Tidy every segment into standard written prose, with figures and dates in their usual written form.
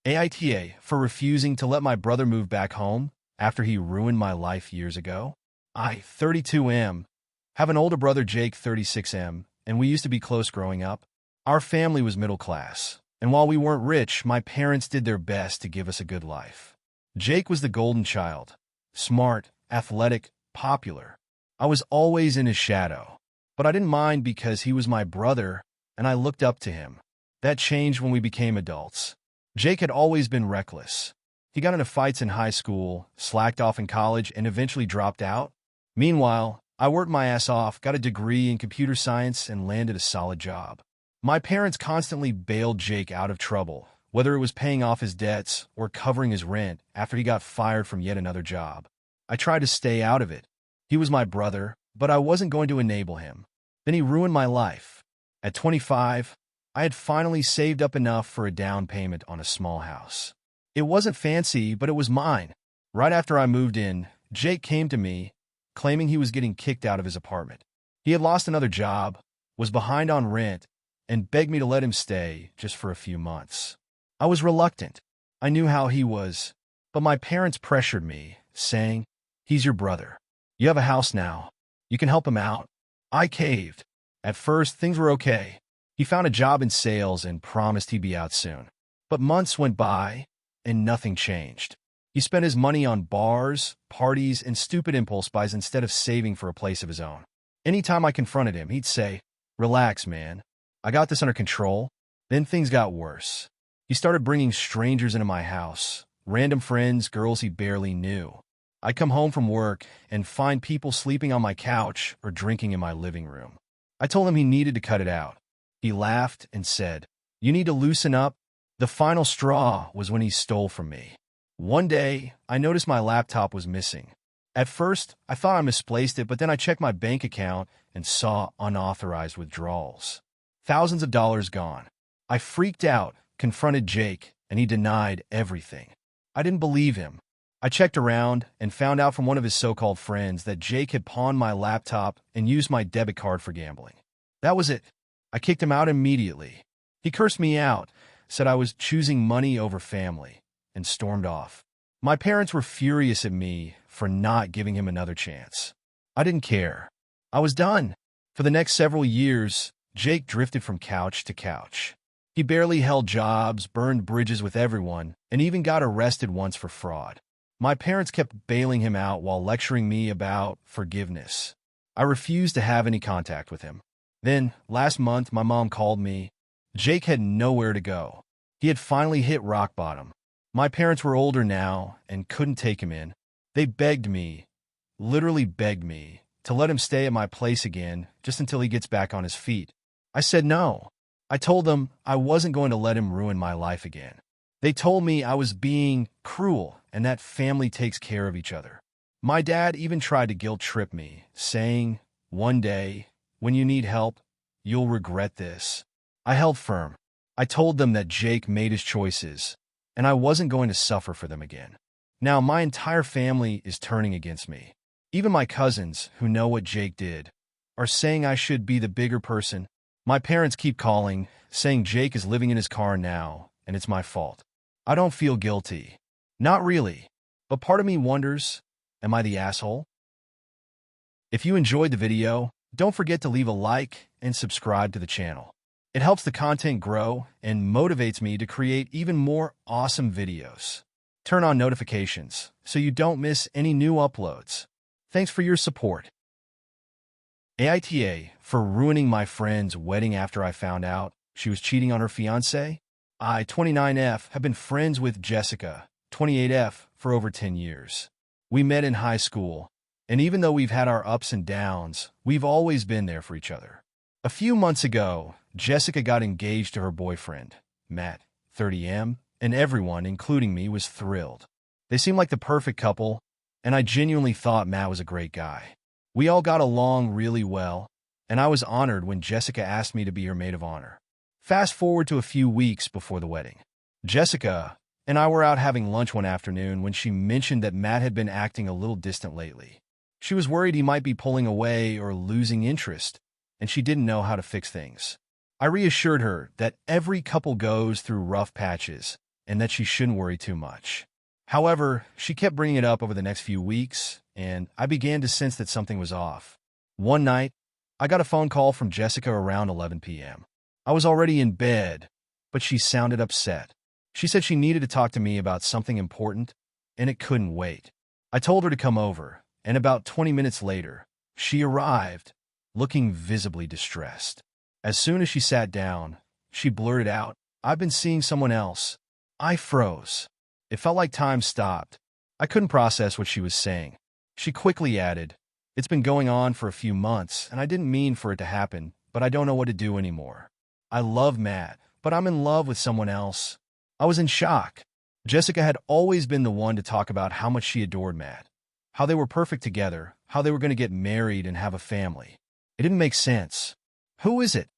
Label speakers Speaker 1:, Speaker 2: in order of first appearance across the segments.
Speaker 1: AITA for refusing to let my brother move back home after he ruined my life years ago. I, 32M, have an older brother, Jake, 36M, and we used to be close growing up. Our family was middle class, and while we weren't rich, my parents did their best to give us a good life. Jake was the golden child, smart, athletic, popular. I was always in his shadow, but I didn't mind because he was my brother, and I looked up to him. That changed when we became adults. Jake had always been reckless. He got into fights in high school, slacked off in college, and eventually dropped out. Meanwhile, I worked my ass off, got a degree in computer science, and landed a solid job. My parents constantly bailed Jake out of trouble, whether it was paying off his debts or covering his rent after he got fired from yet another job. I tried to stay out of it. He was my brother, but I wasn't going to enable him. Then he ruined my life. At 25, I had finally saved up enough for a down payment on a small house. It wasn't fancy, but it was mine. Right after I moved in, Jake came to me, claiming he was getting kicked out of his apartment. He had lost another job, was behind on rent, and begged me to let him stay just for a few months. I was reluctant. I knew how he was, but my parents pressured me, saying, "He's your brother. You have a house now. You can help him out." I caved. At first, things were okay. He found a job in sales and promised he'd be out soon. But months went by, and nothing changed. He spent his money on bars, parties, and stupid impulse buys instead of saving for a place of his own. Anytime I confronted him, he'd say, "Relax, man. I got this under control." Then things got worse. He started bringing strangers into my house, random friends, girls he barely knew. I'd come home from work and find people sleeping on my couch or drinking in my living room. I told him he needed to cut it out. He laughed and said, "You need to loosen up." The final straw was when he stole from me. One day, I noticed my laptop was missing. At first, I thought I misplaced it, but then I checked my bank account and saw unauthorized withdrawals. Thousands of dollars gone. I freaked out, confronted Jake, and he denied everything. I didn't believe him. I checked around and found out from one of his so-called friends that Jake had pawned my laptop and used my debit card for gambling. That was it. I kicked him out immediately. He cursed me out, said I was choosing money over family, and stormed off. My parents were furious at me for not giving him another chance. I didn't care. I was done. For the next several years, Jake drifted from couch to couch. He barely held jobs, burned bridges with everyone, and even got arrested once for fraud. My parents kept bailing him out while lecturing me about forgiveness. I refused to have any contact with him. Then, last month, my mom called me. Jake had nowhere to go. He had finally hit rock bottom. My parents were older now and couldn't take him in. They begged me, literally begged me, to let him stay at my place again just until he gets back on his feet. I said no. I told them I wasn't going to let him ruin my life again. They told me I was being cruel and that family takes care of each other. My dad even tried to guilt-trip me, saying, "One day, when you need help, you'll regret this." I held firm. I told them that Jake made his choices, and I wasn't going to suffer for them again. Now my entire family is turning against me. Even my cousins, who know what Jake did, are saying I should be the bigger person. My parents keep calling, saying Jake is living in his car now, and it's my fault. I don't feel guilty. Not really. But part of me wonders, am I the asshole? If you enjoyed the video, don't forget to leave a like and subscribe to the channel. It helps the content grow and motivates me to create even more awesome videos. Turn on notifications so you don't miss any new uploads. Thanks for your support. AITA for ruining my friend's wedding after I found out she was cheating on her fiancé. I, 29F, have been friends with Jessica, 28F, for over 10 years. We met in high school, and even though we've had our ups and downs, we've always been there for each other. A few months ago, Jessica got engaged to her boyfriend, Matt, 30M, and everyone, including me, was thrilled. They seemed like the perfect couple, and I genuinely thought Matt was a great guy. We all got along really well, and I was honored when Jessica asked me to be her maid of honor. Fast forward to a few weeks before the wedding. Jessica and I were out having lunch one afternoon when she mentioned that Matt had been acting a little distant lately. She was worried he might be pulling away or losing interest, and she didn't know how to fix things. I reassured her that every couple goes through rough patches, and that she shouldn't worry too much. However, she kept bringing it up over the next few weeks, and I began to sense that something was off. One night, I got a phone call from Jessica around 11 p.m. I was already in bed, but she sounded upset. She said she needed to talk to me about something important, and it couldn't wait. I told her to come over, and about 20 minutes later, she arrived, looking visibly distressed. As soon as she sat down, she blurted out, "I've been seeing someone else." I froze. It felt like time stopped. I couldn't process what she was saying. She quickly added, "It's been going on for a few months, and I didn't mean for it to happen, but I don't know what to do anymore. I love Matt, but I'm in love with someone else." I was in shock. Jessica had always been the one to talk about how much she adored Matt, how they were perfect together, how they were going to get married and have a family. It didn't make sense. "Who is it?"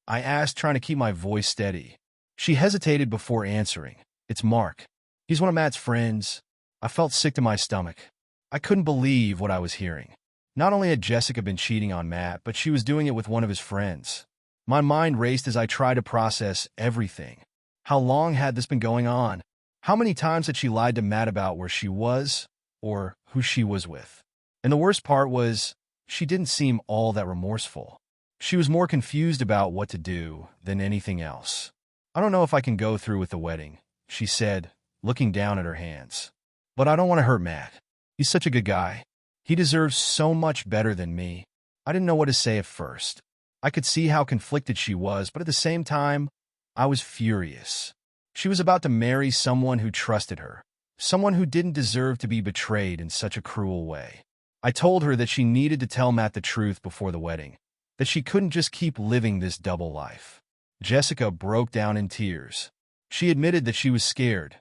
Speaker 1: I asked, trying to keep my voice steady. She hesitated before answering. "It's Mark. He's one of Matt's friends." I felt sick to my stomach. I couldn't believe what I was hearing. Not only had Jessica been cheating on Matt, but she was doing it with one of his friends. My mind raced as I tried to process everything. How long had this been going on? How many times had she lied to Matt about where she was or who she was with? And the worst part was, she didn't seem all that remorseful. She was more confused about what to do than anything else. "I don't know if I can go through with the wedding," she said, looking down at her hands. "But I don't want to hurt Matt. He's such a good guy. He deserves so much better than me." I didn't know what to say at first. I could see how conflicted she was, but at the same time, I was furious. She was about to marry someone who trusted her, someone who didn't deserve to be betrayed in such a cruel way. I told her that she needed to tell Matt the truth before the wedding, that she couldn't just keep living this double life. Jessica broke down in tears. She admitted that she was scared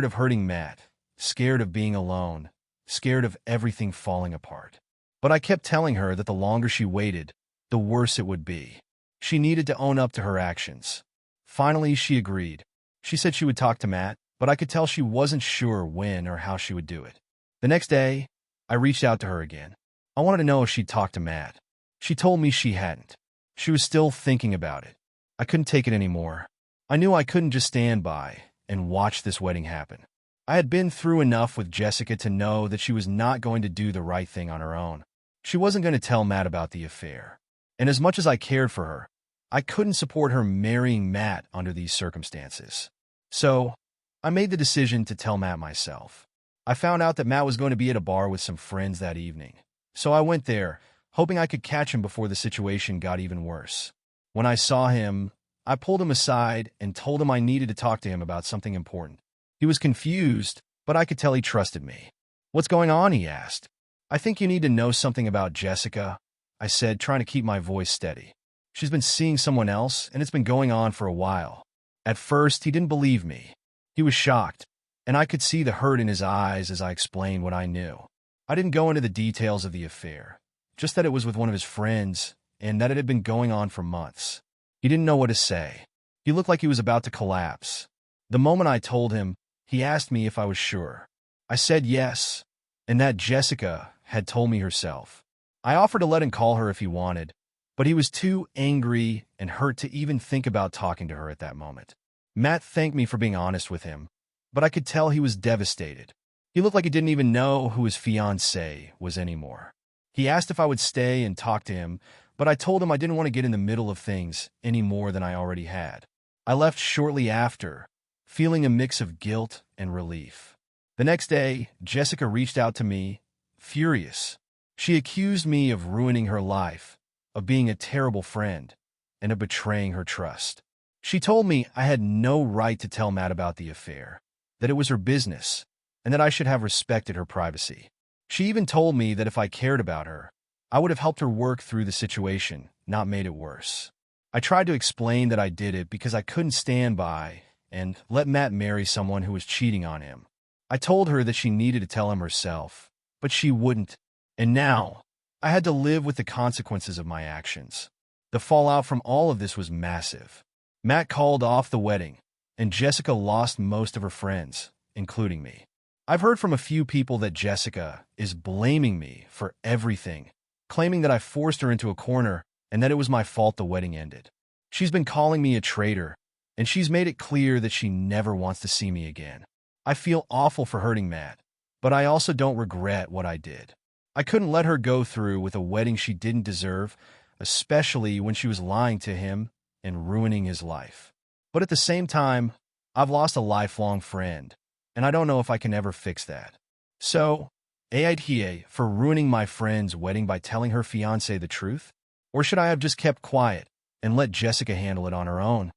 Speaker 1: of hurting Matt, scared of being alone, scared of everything falling apart. But I kept telling her that the longer she waited, the worse it would be. She needed to own up to her actions. Finally, she agreed. She said she would talk to Matt, but I could tell she wasn't sure when or how she would do it. The next day, I reached out to her again. I wanted to know if she'd talked to Matt. She told me she hadn't. She was still thinking about it. I couldn't take it anymore. I knew I couldn't just stand by and watch this wedding happen. I had been through enough with Jessica to know that she was not going to do the right thing on her own. She wasn't going to tell Matt about the affair. And as much as I cared for her, I couldn't support her marrying Matt under these circumstances. So, I made the decision to tell Matt myself. I found out that Matt was going to be at a bar with some friends that evening. So I went there, hoping I could catch him before the situation got even worse. When I saw him, I pulled him aside and told him I needed to talk to him about something important. He was confused, but I could tell he trusted me. "What's going on?" he asked. "I think you need to know something about Jessica," I said, trying to keep my voice steady. "She's been seeing someone else, and it's been going on for a while." At first, he didn't believe me. He was shocked, and I could see the hurt in his eyes as I explained what I knew. I didn't go into the details of the affair, just that it was with one of his friends, and that it had been going on for months. He didn't know what to say. He looked like he was about to collapse. The moment I told him, he asked me if I was sure. I said yes, and that Jessica had told me herself. I offered to let him call her if he wanted, but he was too angry and hurt to even think about talking to her at that moment. Matt thanked me for being honest with him, but I could tell he was devastated. He looked like he didn't even know who his fiancée was anymore. He asked if I would stay and talk to him, but I told him I didn't want to get in the middle of things any more than I already had. I left shortly after, feeling a mix of guilt and relief. The next day, Jessica reached out to me, furious. She accused me of ruining her life, of being a terrible friend, and of betraying her trust. She told me I had no right to tell Matt about the affair, that it was her business, and that I should have respected her privacy. She even told me that if I cared about her, I would have helped her work through the situation, not made it worse. I tried to explain that I did it because I couldn't stand by and let Matt marry someone who was cheating on him. I told her that she needed to tell him herself, but she wouldn't. And now, I had to live with the consequences of my actions. The fallout from all of this was massive. Matt called off the wedding, and Jessica lost most of her friends, including me. I've heard from a few people that Jessica is blaming me for everything, claiming that I forced her into a corner and that it was my fault the wedding ended. She's been calling me a traitor and she's made it clear that she never wants to see me again. I feel awful for hurting Matt, but I also don't regret what I did. I couldn't let her go through with a wedding she didn't deserve, especially when she was lying to him and ruining his life. But at the same time, I've lost a lifelong friend, and I don't know if I can ever fix that. So, AITA for ruining my friend's wedding by telling her fiancé the truth? Or should I have just kept quiet and let Jessica handle it on her own?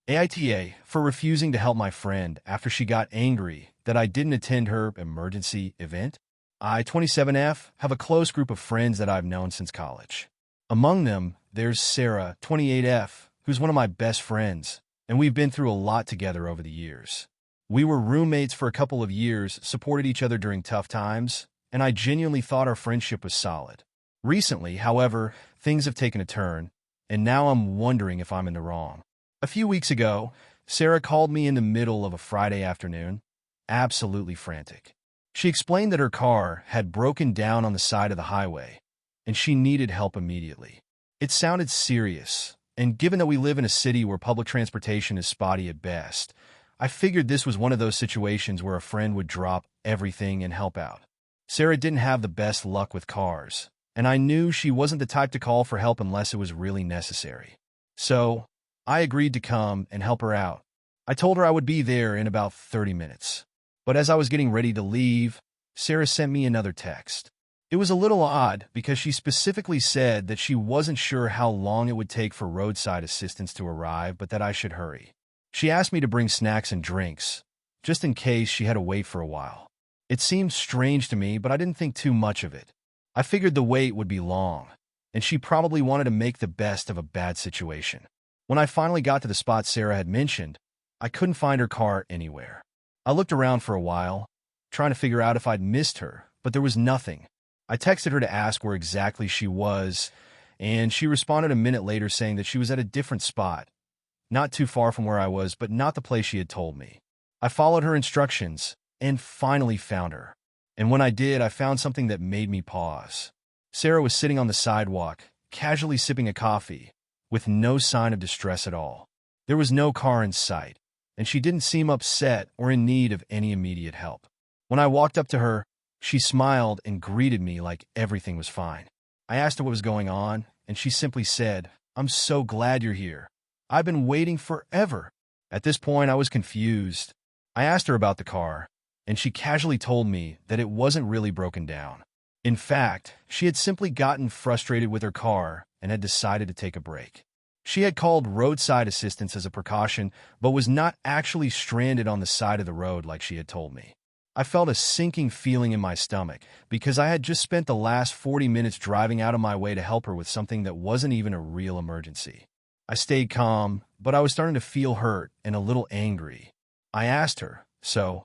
Speaker 1: AITA for refusing to help my friend after she got angry that I didn't attend her emergency event? I, 27F, have a close group of friends that I've known since college. Among them, there's Sarah, 28F, who's one of my best friends, and we've been through a lot together over the years. We were roommates for a couple of years, supported each other during tough times, and I genuinely thought our friendship was solid. Recently, however, things have taken a turn, and now I'm wondering if I'm in the wrong. A few weeks ago, Sarah called me in the middle of a Friday afternoon, absolutely frantic. She explained that her car had broken down on the side of the highway, and she needed help immediately. It sounded serious, and given that we live in a city where public transportation is spotty at best, I figured this was one of those situations where a friend would drop everything and help out. Sarah didn't have the best luck with cars, and I knew she wasn't the type to call for help unless it was really necessary. So, I agreed to come and help her out. I told her I would be there in about 30 minutes. But as I was getting ready to leave, Sarah sent me another text. It was a little odd because she specifically said that she wasn't sure how long it would take for roadside assistance to arrive, but that I should hurry. She asked me to bring snacks and drinks, just in case she had to wait for a while. It seemed strange to me, but I didn't think too much of it. I figured the wait would be long, and she probably wanted to make the best of a bad situation. When I finally got to the spot Sarah had mentioned, I couldn't find her car anywhere. I looked around for a while, trying to figure out if I'd missed her, but there was nothing. I texted her to ask where exactly she was, and she responded a minute later saying that she was at a different spot. Not too far from where I was, but not the place she had told me. I followed her instructions and finally found her. And when I did, I found something that made me pause. Sarah was sitting on the sidewalk, casually sipping a coffee, with no sign of distress at all. There was no car in sight, and she didn't seem upset or in need of any immediate help. When I walked up to her, she smiled and greeted me like everything was fine. I asked her what was going on, and she simply said, "I'm so glad you're here. I've been waiting forever." At this point, I was confused. I asked her about the car, and she casually told me that it wasn't really broken down. In fact, she had simply gotten frustrated with her car and had decided to take a break. She had called roadside assistance as a precaution, but was not actually stranded on the side of the road like she had told me. I felt a sinking feeling in my stomach because I had just spent the last 40 minutes driving out of my way to help her with something that wasn't even a real emergency. I stayed calm, but I was starting to feel hurt and a little angry. I asked her, "So,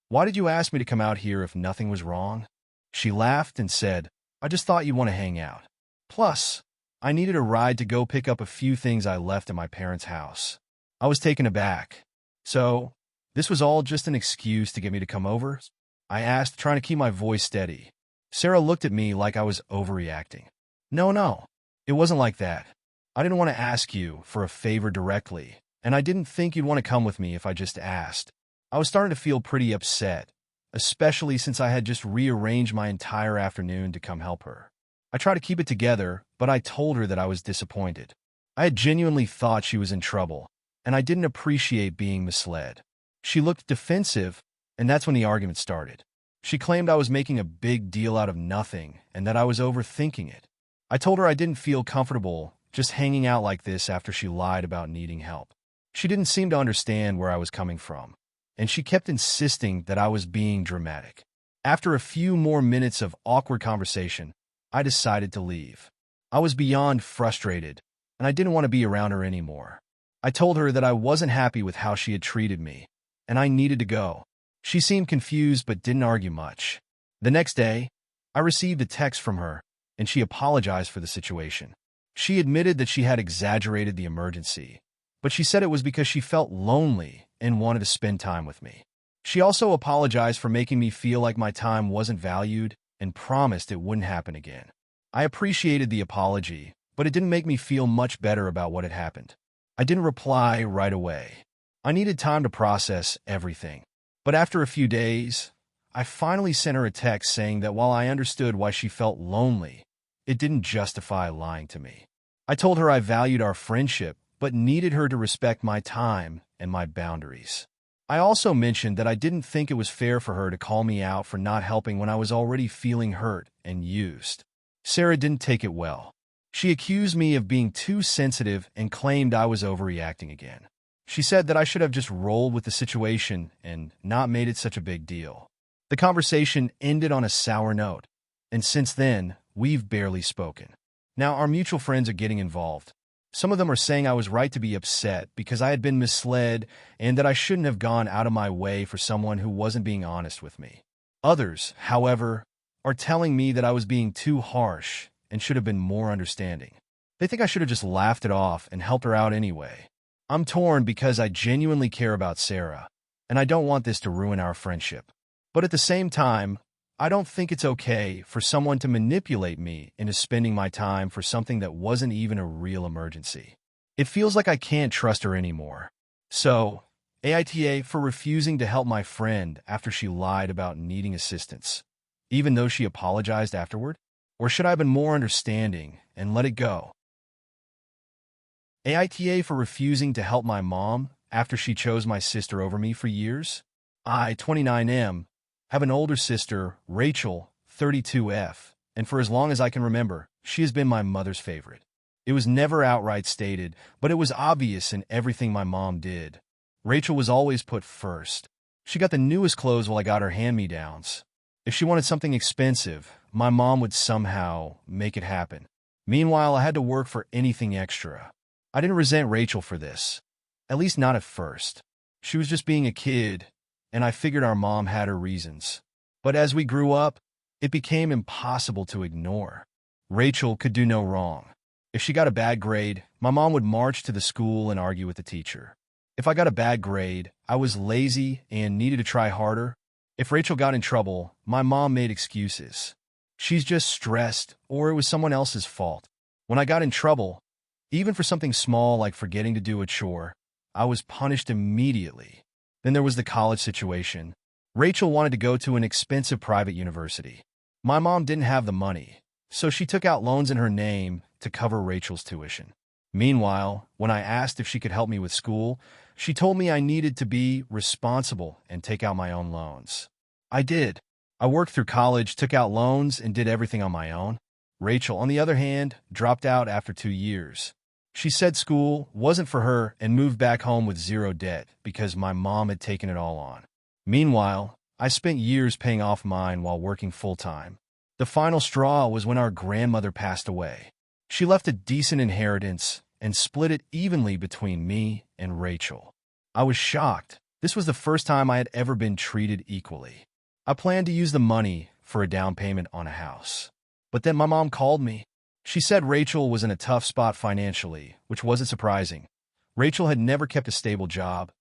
Speaker 1: why did you ask me to come out here if nothing was wrong?" She laughed and said, "I just thought you'd want to hang out. Plus, I needed a ride to go pick up a few things I left at my parents' house." I was taken aback. "So, this was all just an excuse to get me to come over?" I asked, trying to keep my voice steady. Sarah looked at me like I was overreacting. No, it wasn't like that. I didn't want to ask you for a favor directly, and I didn't think you'd want to come with me if I just asked." I was starting to feel pretty upset, especially since I had just rearranged my entire afternoon to come help her. I tried to keep it together, but I told her that I was disappointed. I had genuinely thought she was in trouble, and I didn't appreciate being misled. She looked defensive, and that's when the argument started. She claimed I was making a big deal out of nothing and that I was overthinking it. I told her I didn't feel comfortable just hanging out like this after she lied about needing help. She didn't seem to understand where I was coming from, and she kept insisting that I was being dramatic. After a few more minutes of awkward conversation, I decided to leave. I was beyond frustrated, and I didn't want to be around her anymore. I told her that I wasn't happy with how she had treated me, and I needed to go. She seemed confused but didn't argue much. The next day, I received a text from her, and she apologized for the situation. She admitted that she had exaggerated the emergency, but she said it was because she felt lonely and wanted to spend time with me. She also apologized for making me feel like my time wasn't valued and promised it wouldn't happen again. I appreciated the apology, but it didn't make me feel much better about what had happened. I didn't reply right away. I needed time to process everything. But after a few days, I finally sent her a text saying that while I understood why she felt lonely, it didn't justify lying to me. I told her I valued our friendship, but needed her to respect my time and my boundaries. I also mentioned that I didn't think it was fair for her to call me out for not helping when I was already feeling hurt and used. Sarah didn't take it well. She accused me of being too sensitive and claimed I was overreacting again. She said that I should have just rolled with the situation and not made it such a big deal. The conversation ended on a sour note, and since then, we've barely spoken. Now, our mutual friends are getting involved. Some of them are saying I was right to be upset because I had been misled and that I shouldn't have gone out of my way for someone who wasn't being honest with me. Others, however, are telling me that I was being too harsh and should have been more understanding. They think I should have just laughed it off and helped her out anyway. I'm torn because I genuinely care about Sarah, and I don't want this to ruin our friendship. But at the same time, I don't think it's okay for someone to manipulate me into spending my time for something that wasn't even a real emergency. It feels like I can't trust her anymore. So, AITA for refusing to help my friend after she lied about needing assistance, even though she apologized afterward? Or should I have been more understanding and let it go? AITA for refusing to help my mom after she chose my sister over me for years? I, 29M, have an older sister, Rachel, 32F, and for as long as I can remember, she has been my mother's favorite. It was never outright stated, but it was obvious in everything my mom did. Rachel was always put first. She got the newest clothes while I got her hand-me-downs. If she wanted something expensive, my mom would somehow make it happen. Meanwhile, I had to work for anything extra. I didn't resent Rachel for this, at least not at first. She was just being a kid, and I figured our mom had her reasons. But as we grew up, it became impossible to ignore. Rachel could do no wrong. If she got a bad grade, my mom would march to the school and argue with the teacher. If I got a bad grade, I was lazy and needed to try harder. If Rachel got in trouble, my mom made excuses. She's just stressed, or it was someone else's fault. When I got in trouble, even for something small like forgetting to do a chore, I was punished immediately. Then there was the college situation. Rachel wanted to go to an expensive private university. My mom didn't have the money, so she took out loans in her name to cover Rachel's tuition. Meanwhile, when I asked if she could help me with school, she told me I needed to be responsible and take out my own loans. I did. I worked through college, took out loans, and did everything on my own. Rachel, on the other hand, dropped out after 2 years. She said school wasn't for her and moved back home with zero debt because my mom had taken it all on. Meanwhile, I spent years paying off mine while working full-time. The final straw was when our grandmother passed away. She left a decent inheritance and split it evenly between me and Rachel. I was shocked. This was the first time I had ever been treated equally. I planned to use the money for a down payment on a house. But then my mom called me. She said Rachel was in a tough spot financially, which wasn't surprising. Rachel had never kept a stable job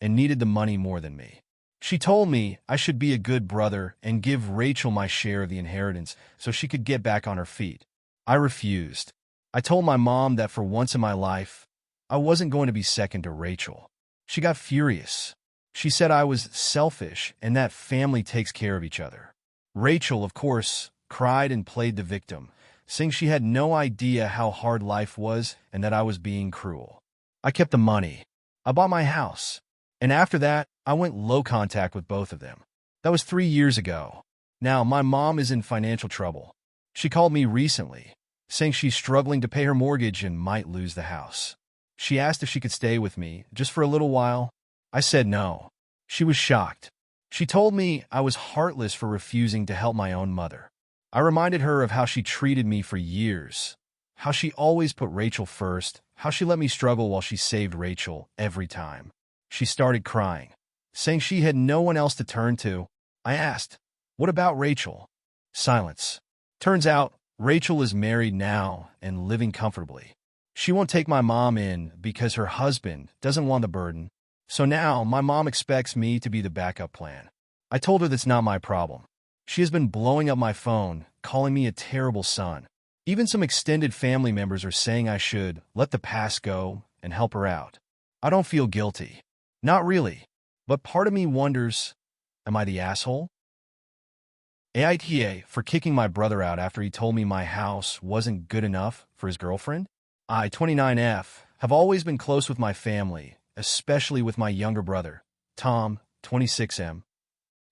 Speaker 1: and needed the money more than me. She told me I should be a good brother and give Rachel my share of the inheritance so she could get back on her feet. I refused. I told my mom that for once in my life, I wasn't going to be second to Rachel. She got furious. She said I was selfish and that family takes care of each other. Rachel, of course, cried and played the victim, saying she had no idea how hard life was and that I was being cruel. I kept the money. I bought my house. And after that, I went low contact with both of them. That was 3 years ago. Now, my mom is in financial trouble. She called me recently, saying she's struggling to pay her mortgage and might lose the house. She asked if she could stay with me just for a little while. I said no. She was shocked. She told me I was heartless for refusing to help my own mother. I reminded her of how she treated me for years, how she always put Rachel first, how she let me struggle while she saved Rachel every time. She started crying, saying she had no one else to turn to. I asked, "What about Rachel?" Silence. Turns out, Rachel is married now and living comfortably. She won't take my mom in because her husband doesn't want the burden. So now, my mom expects me to be the backup plan. I told her that's not my problem. She has been blowing up my phone, calling me a terrible son. Even some extended family members are saying I should let the past go and help her out. I don't feel guilty. Not really. But part of me wonders, am I the asshole? AITA for kicking my brother out after he told me my house wasn't good enough for his girlfriend? I, 29F, have always been close with my family, especially with my younger brother, Tom, 26M.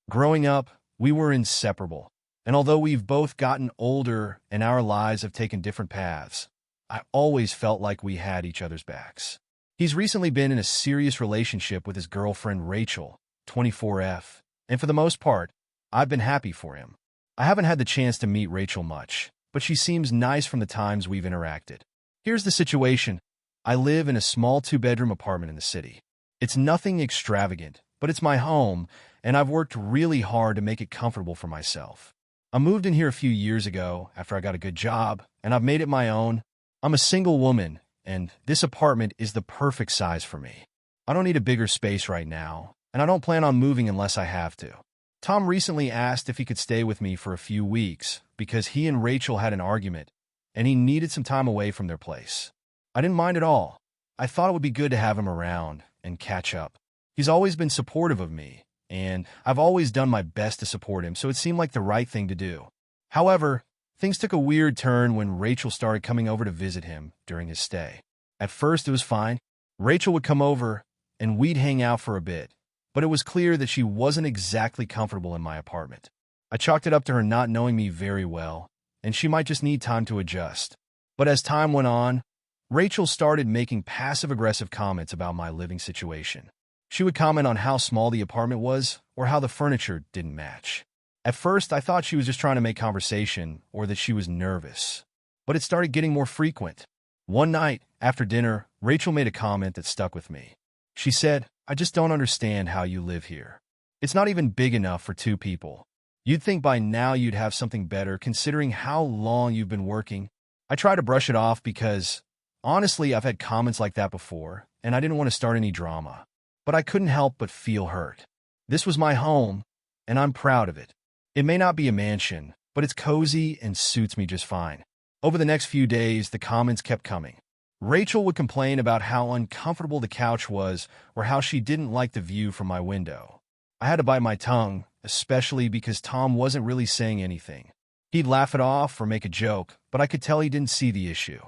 Speaker 1: Growing up, we were inseparable, and although we've both gotten older and our lives have taken different paths, I always felt like we had each other's backs. He's recently been in a serious relationship with his girlfriend Rachel, 24F, and for the most part, I've been happy for him. I haven't had the chance to meet Rachel much, but she seems nice from the times we've interacted. Here's the situation. I live in a small 2-bedroom apartment in the city. It's nothing extravagant, but it's my home, and I've worked really hard to make it comfortable for myself. I moved in here a few years ago after I got a good job, and I've made it my own. I'm a single woman, and this apartment is the perfect size for me. I don't need a bigger space right now, and I don't plan on moving unless I have to. Tom recently asked if he could stay with me for a few weeks because he and Rachel had an argument, and he needed some time away from their place. I didn't mind at all. I thought it would be good to have him around and catch up. He's always been supportive of me, and I've always done my best to support him, so it seemed like the right thing to do. However, things took a weird turn when Rachel started coming over to visit him during his stay. At first, it was fine. Rachel would come over, and we'd hang out for a bit, but it was clear that she wasn't exactly comfortable in my apartment. I chalked it up to her not knowing me very well, and she might just need time to adjust. But as time went on, Rachel started making passive-aggressive comments about my living situation. She would comment on how small the apartment was or how the furniture didn't match. At first, I thought she was just trying to make conversation or that she was nervous, but it started getting more frequent. One night, after dinner, Rachel made a comment that stuck with me. She said, "I just don't understand how you live here. It's not even big enough for 2 people. You'd think by now you'd have something better considering how long you've been working." I try to brush it off because, honestly, I've had comments like that before, and I didn't want to start any drama. But I couldn't help but feel hurt. This was my home, and I'm proud of it. It may not be a mansion, but it's cozy and suits me just fine. Over the next few days, the comments kept coming. Rachel would complain about how uncomfortable the couch was or how she didn't like the view from my window. I had to bite my tongue, especially because Tom wasn't really saying anything. He'd laugh it off or make a joke, but I could tell he didn't see the issue.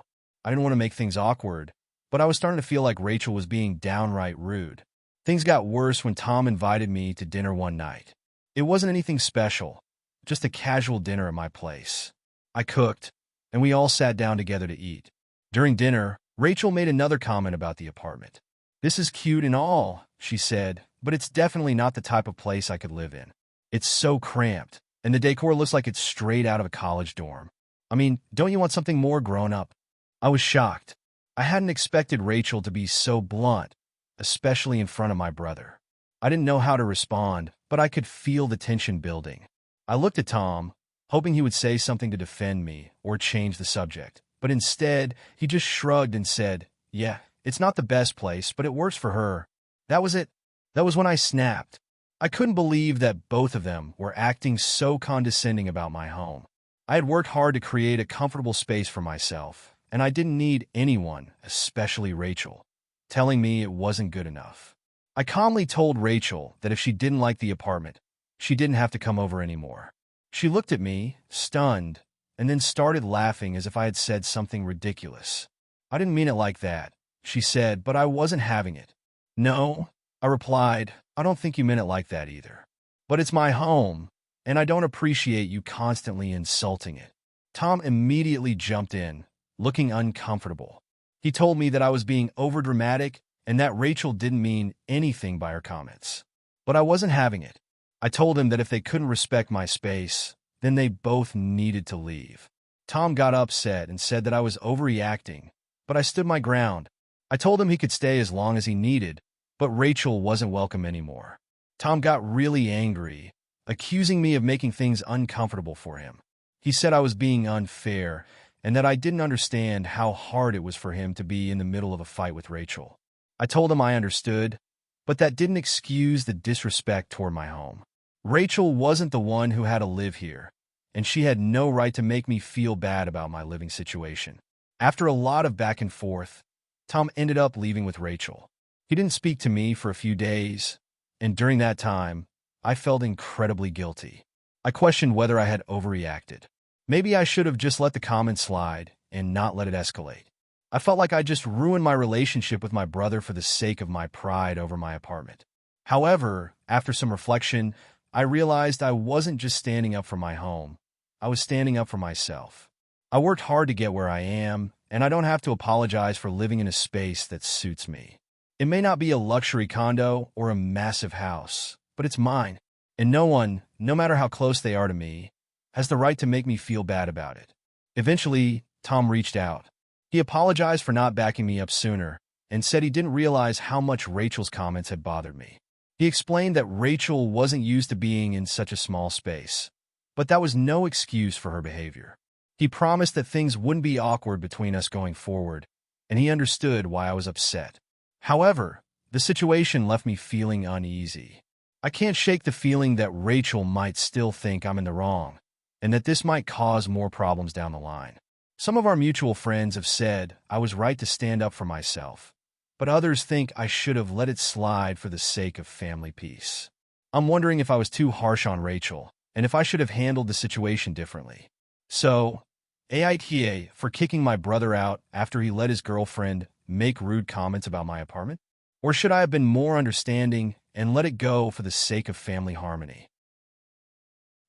Speaker 1: I didn't want to make things awkward, but I was starting to feel like Rachel was being downright rude. Things got worse when Tom invited me to dinner one night. It wasn't anything special, just a casual dinner at my place. I cooked, and we all sat down together to eat. During dinner, Rachel made another comment about the apartment. "This is cute and all," she said, "but it's definitely not the type of place I could live in. It's so cramped, and the decor looks like it's straight out of a college dorm. I mean, don't you want something more grown up?" I was shocked. I hadn't expected Rachel to be so blunt, especially in front of my brother. I didn't know how to respond, but I could feel the tension building. I looked at Tom, hoping he would say something to defend me or change the subject, but instead, he just shrugged and said, "Yeah, it's not the best place, but it works for her." That was it. That was when I snapped. I couldn't believe that both of them were acting so condescending about my home. I had worked hard to create a comfortable space for myself, and I didn't need anyone, especially Rachel, telling me it wasn't good enough. I calmly told Rachel that if she didn't like the apartment, she didn't have to come over anymore. She looked at me, stunned, and then started laughing as if I had said something ridiculous. "I didn't mean it like that," she said, but I wasn't having it. "No," I replied, "I don't think you meant it like that either. But it's my home, and I don't appreciate you constantly insulting it." Tom immediately jumped in, looking uncomfortable. He told me that I was being overdramatic and that Rachel didn't mean anything by her comments. But I wasn't having it. I told him that if they couldn't respect my space, then they both needed to leave. Tom got upset and said that I was overreacting, but I stood my ground. I told him he could stay as long as he needed, but Rachel wasn't welcome anymore. Tom got really angry, accusing me of making things uncomfortable for him. He said I was being unfair and that I didn't understand how hard it was for him to be in the middle of a fight with Rachel. I told him I understood, but that didn't excuse the disrespect toward my home. Rachel wasn't the one who had to live here, and she had no right to make me feel bad about my living situation. After a lot of back and forth, Tom ended up leaving with Rachel. He didn't speak to me for a few days, and during that time, I felt incredibly guilty. I questioned whether I had overreacted. Maybe I should have just let the comment slide and not let it escalate. I felt like I just ruined my relationship with my brother for the sake of my pride over my apartment. However, after some reflection, I realized I wasn't just standing up for my home. I was standing up for myself. I worked hard to get where I am, and I don't have to apologize for living in a space that suits me. It may not be a luxury condo or a massive house, but it's mine. And no one, no matter how close they are to me, has the right to make me feel bad about it. Eventually, Tom reached out. He apologized for not backing me up sooner and said he didn't realize how much Rachel's comments had bothered me. He explained that Rachel wasn't used to being in such a small space, but that was no excuse for her behavior. He promised that things wouldn't be awkward between us going forward, and he understood why I was upset. However, the situation left me feeling uneasy. I can't shake the feeling that Rachel might still think I'm in the wrong, and that this might cause more problems down the line. Some of our mutual friends have said I was right to stand up for myself, but others think I should have let it slide for the sake of family peace. I'm wondering if I was too harsh on Rachel, and if I should have handled the situation differently. So, AITA for kicking my brother out after he let his girlfriend make rude comments about my apartment? Or should I have been more understanding and let it go for the sake of family harmony?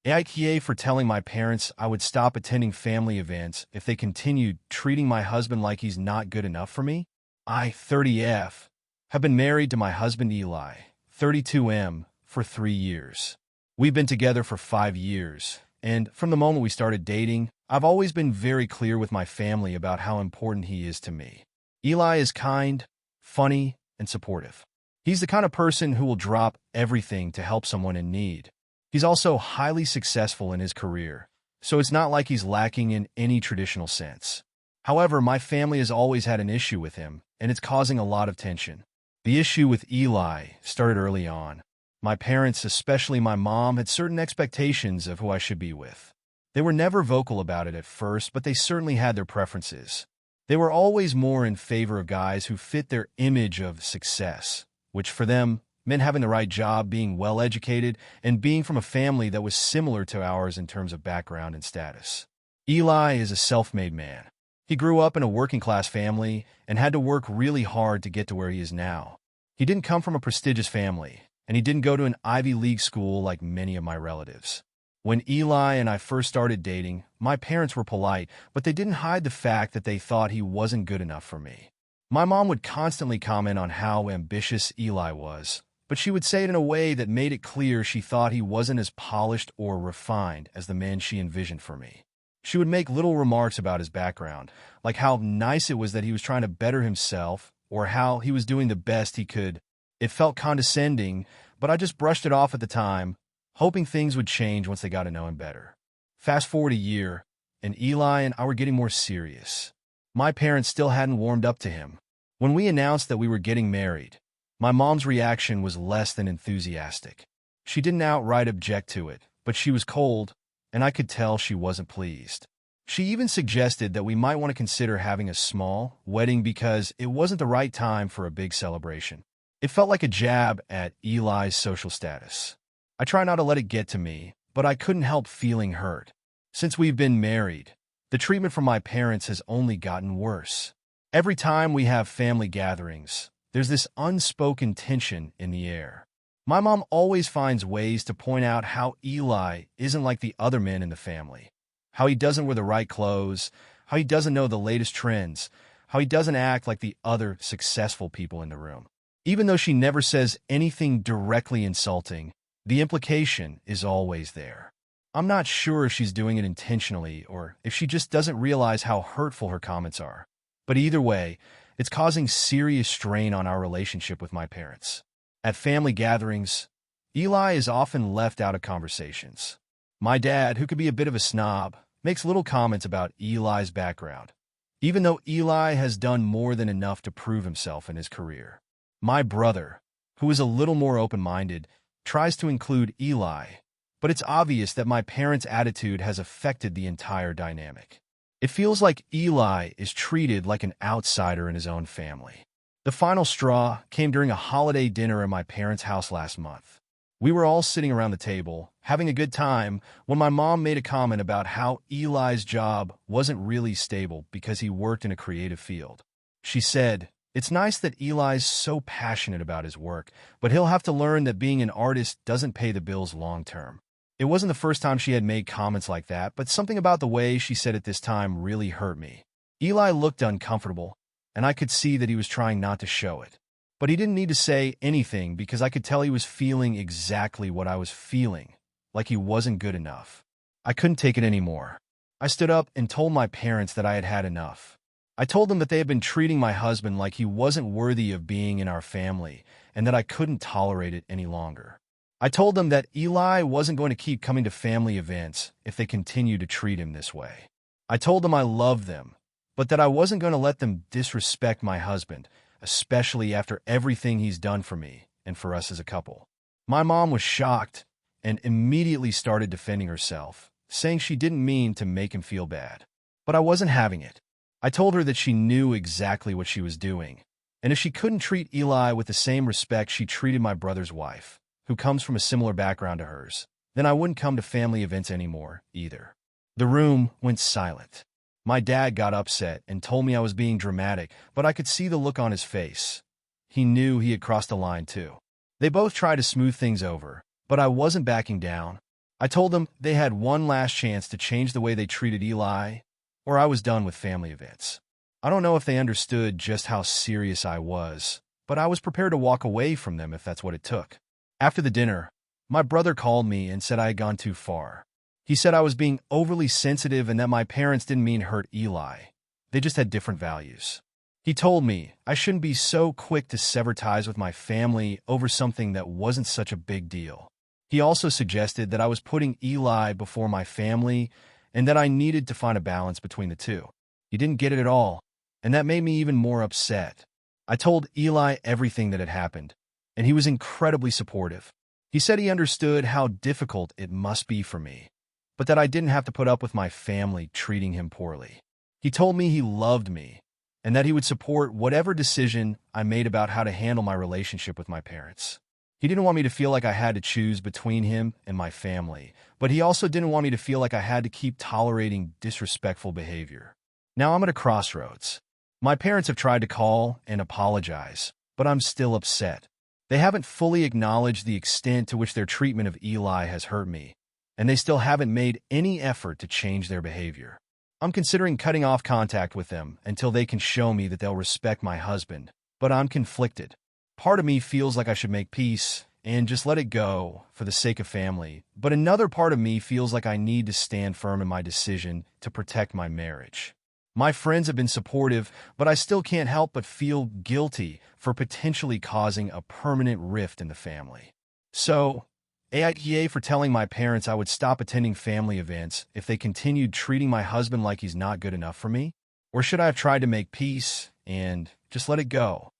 Speaker 1: AITA for telling my parents I would stop attending family events if they continued treating my husband like he's not good enough for me? I, 30F, have been married to my husband Eli, 32M, for 3 years. We've been together for 5 years, and from the moment we started dating, I've always been very clear with my family about how important he is to me. Eli is kind, funny, and supportive. He's the kind of person who will drop everything to help someone in need. He's also highly successful in his career, so it's not like he's lacking in any traditional sense. However, my family has always had an issue with him, and it's causing a lot of tension. The issue with Eli started early on. My parents, especially my mom, had certain expectations of who I should be with. They were never vocal about it at first, but they certainly had their preferences. They were always more in favor of guys who fit their image of success, which for them meant having the right job, being well-educated, and being from a family that was similar to ours in terms of background and status. Eli is a self-made man. He grew up in a working-class family and had to work really hard to get to where he is now. He didn't come from a prestigious family, and he didn't go to an Ivy League school like many of my relatives. When Eli and I first started dating, my parents were polite, but they didn't hide the fact that they thought he wasn't good enough for me. My mom would constantly comment on how ambitious Eli was, but she would say it in a way that made it clear she thought he wasn't as polished or refined as the man she envisioned for me. She would make little remarks about his background, like how nice it was that he was trying to better himself, or how he was doing the best he could. It felt condescending, but I just brushed it off at the time, hoping things would change once they got to know him better. Fast forward a year, and Eli and I were getting more serious. My parents still hadn't warmed up to him. When we announced that we were getting married, my mom's reaction was less than enthusiastic. She didn't outright object to it, but she was cold, and I could tell she wasn't pleased. She even suggested that we might want to consider having a small wedding because it wasn't the right time for a big celebration. It felt like a jab at Eli's social status. I try not to let it get to me, but I couldn't help feeling hurt. Since we've been married, the treatment from my parents has only gotten worse. Every time we have family gatherings, there's this unspoken tension in the air. My mom always finds ways to point out how Eli isn't like the other men in the family, how he doesn't wear the right clothes, how he doesn't know the latest trends, how he doesn't act like the other successful people in the room. Even though she never says anything directly insulting, the implication is always there. I'm not sure if she's doing it intentionally or if she just doesn't realize how hurtful her comments are. But either way, it's causing serious strain on our relationship with my parents. At family gatherings, Eli is often left out of conversations. My dad, who could be a bit of a snob, makes little comments about Eli's background, even though Eli has done more than enough to prove himself in his career. My brother, who is a little more open-minded, tries to include Eli, but it's obvious that my parents' attitude has affected the entire dynamic. It feels like Eli is treated like an outsider in his own family. The final straw came during a holiday dinner at my parents' house last month. We were all sitting around the table, having a good time, when my mom made a comment about how Eli's job wasn't really stable because he worked in a creative field. She said, "It's nice that Eli's so passionate about his work, but he'll have to learn that being an artist doesn't pay the bills long term." It wasn't the first time she had made comments like that, but something about the way she said it this time really hurt me. Eli looked uncomfortable, and I could see that he was trying not to show it. But he didn't need to say anything because I could tell he was feeling exactly what I was feeling, like he wasn't good enough. I couldn't take it anymore. I stood up and told my parents that I had had enough. I told them that they had been treating my husband like he wasn't worthy of being in our family and that I couldn't tolerate it any longer. I told them that Eli wasn't going to keep coming to family events if they continued to treat him this way. I told them I loved them, but that I wasn't going to let them disrespect my husband, especially after everything he's done for me and for us as a couple. My mom was shocked and immediately started defending herself, saying she didn't mean to make him feel bad. But I wasn't having it. I told her that she knew exactly what she was doing, and if she couldn't treat Eli with the same respect she treated my brother's wife, who comes from a similar background to hers, then I wouldn't come to family events anymore, either. The room went silent. My dad got upset and told me I was being dramatic, but I could see the look on his face. He knew he had crossed the line, too. They both tried to smooth things over, but I wasn't backing down. I told them they had one last chance to change the way they treated Eli, or I was done with family events. I don't know if they understood just how serious I was, but I was prepared to walk away from them if that's what it took. After the dinner, my brother called me and said I had gone too far. He said I was being overly sensitive and that my parents didn't mean to hurt Eli. They just had different values. He told me I shouldn't be so quick to sever ties with my family over something that wasn't such a big deal. He also suggested that I was putting Eli before my family and that I needed to find a balance between the two. He didn't get it at all, and that made me even more upset. I told Eli everything that had happened, and he was incredibly supportive. He said he understood how difficult it must be for me, but that I didn't have to put up with my family treating him poorly. He told me he loved me, and that he would support whatever decision I made about how to handle my relationship with my parents. He didn't want me to feel like I had to choose between him and my family, but he also didn't want me to feel like I had to keep tolerating disrespectful behavior. Now I'm at a crossroads. My parents have tried to call and apologize, but I'm still upset. They haven't fully acknowledged the extent to which their treatment of Eli has hurt me, and they still haven't made any effort to change their behavior. I'm considering cutting off contact with them until they can show me that they'll respect my husband, but I'm conflicted. Part of me feels like I should make peace and just let it go for the sake of family, but another part of me feels like I need to stand firm in my decision to protect my marriage. My friends have been supportive, but I still can't help but feel guilty for potentially causing a permanent rift in the family. So, AITA for telling my parents I would stop attending family events if they continued treating my husband like he's not good enough for me? Or should I have tried to make peace and just let it go?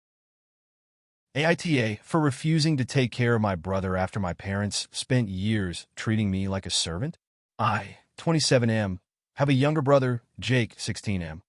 Speaker 1: AITA for refusing to take care of my brother after my parents spent years treating me like a servant? I, 27M, have a younger brother, Jake, 16M.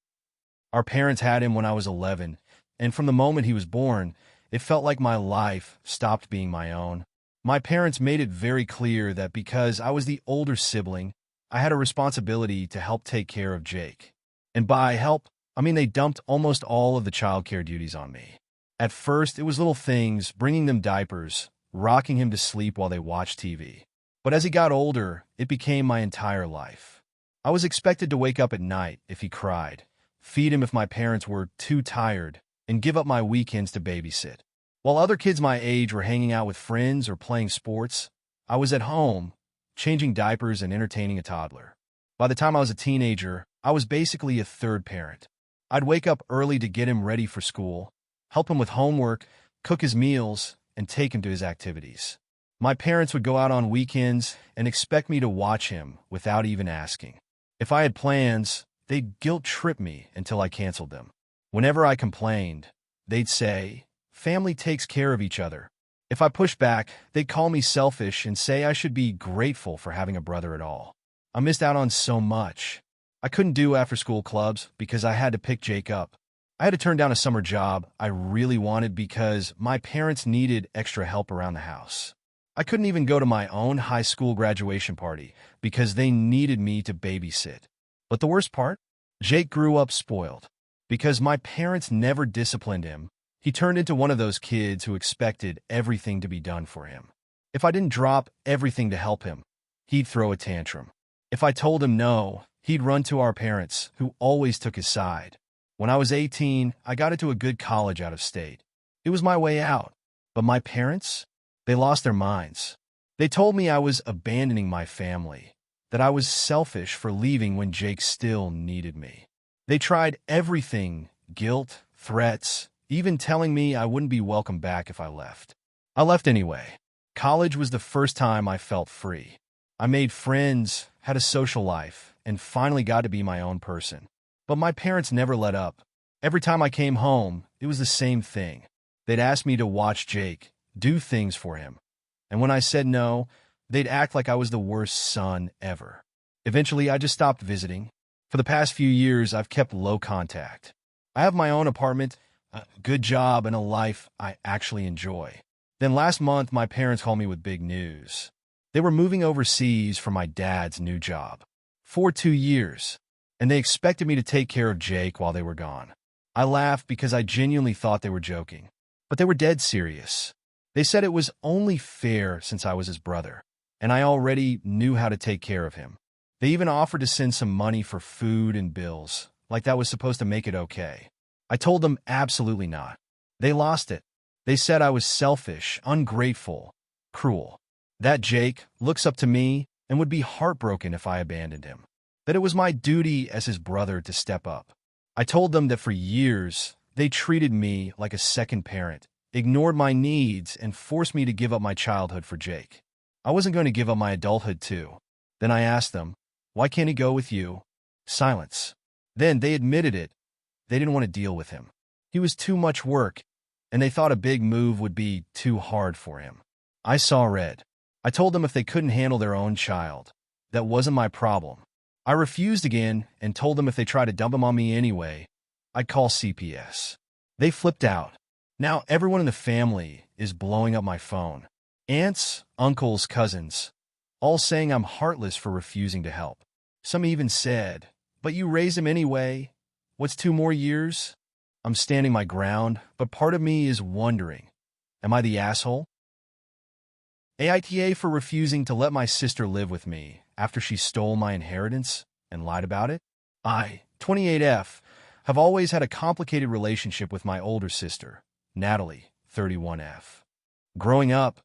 Speaker 1: Our parents had him when I was 11, and from the moment he was born, it felt like my life stopped being my own. My parents made it very clear that because I was the older sibling, I had a responsibility to help take care of Jake. And by help, I mean they dumped almost all of the childcare duties on me. At first, it was little things, bringing them diapers, rocking him to sleep while they watched TV. But as he got older, it became my entire life. I was expected to wake up at night if he cried, feed him if my parents were too tired, and give up my weekends to babysit. While other kids my age were hanging out with friends or playing sports, I was at home, changing diapers and entertaining a toddler. By the time I was a teenager, I was basically a third parent. I'd wake up early to get him ready for school, help him with homework, cook his meals, and take him to his activities. My parents would go out on weekends and expect me to watch him without even asking. If I had plans, they'd guilt-trip me until I canceled them. Whenever I complained, they'd say, "Family takes care of each other." If I pushed back, they'd call me selfish and say I should be grateful for having a brother at all. I missed out on so much. I couldn't do after-school clubs because I had to pick Jake up. I had to turn down a summer job I really wanted because my parents needed extra help around the house. I couldn't even go to my own high school graduation party because they needed me to babysit. But the worst part? Jake grew up spoiled. Because my parents never disciplined him, he turned into one of those kids who expected everything to be done for him. If I didn't drop everything to help him, he'd throw a tantrum. If I told him no, he'd run to our parents, who always took his side. When I was 18, I got into a good college out of state. It was my way out. But my parents? They lost their minds. They told me I was abandoning my family, that I was selfish for leaving when Jake still needed me. They tried everything, guilt, threats, even telling me I wouldn't be welcome back if I left. I left anyway. College was the first time I felt free. I made friends, had a social life, and finally got to be my own person. But my parents never let up. Every time I came home, it was the same thing. They'd ask me to watch Jake, do things for him. And when I said no, they'd act like I was the worst son ever. Eventually, I just stopped visiting. For the past few years, I've kept low contact. I have my own apartment, a good job, and a life I actually enjoy. Then last month, my parents called me with big news. They were moving overseas for my dad's new job. For 2 years. And they expected me to take care of Jake while they were gone. I laughed because I genuinely thought they were joking. But they were dead serious. They said it was only fair since I was his brother, and I already knew how to take care of him. They even offered to send some money for food and bills, like that was supposed to make it okay. I told them absolutely not. They lost it. They said I was selfish, ungrateful, cruel. That Jake looks up to me and would be heartbroken if I abandoned him. That it was my duty as his brother to step up. I told them that for years, they treated me like a second parent, ignored my needs, and forced me to give up my childhood for Jake. I wasn't going to give up my adulthood too. Then I asked them, "Why can't he go with you?" Silence. Then they admitted it. They didn't want to deal with him. He was too much work, and they thought a big move would be too hard for him. I saw red. I told them if they couldn't handle their own child, that wasn't my problem. I refused again and told them if they tried to dump him on me anyway, I'd call CPS. They flipped out. Now everyone in the family is blowing up my phone. Aunts, uncles, cousins, all saying I'm heartless for refusing to help. Some even said, "But you raised him anyway. What's 2 more years?" I'm standing my ground, but part of me is wondering, am I the asshole? AITA for refusing to let my sister live with me after she stole my inheritance and lied about it? I, 28F, have always had a complicated relationship with my older sister, Natalie, 31F. Growing up,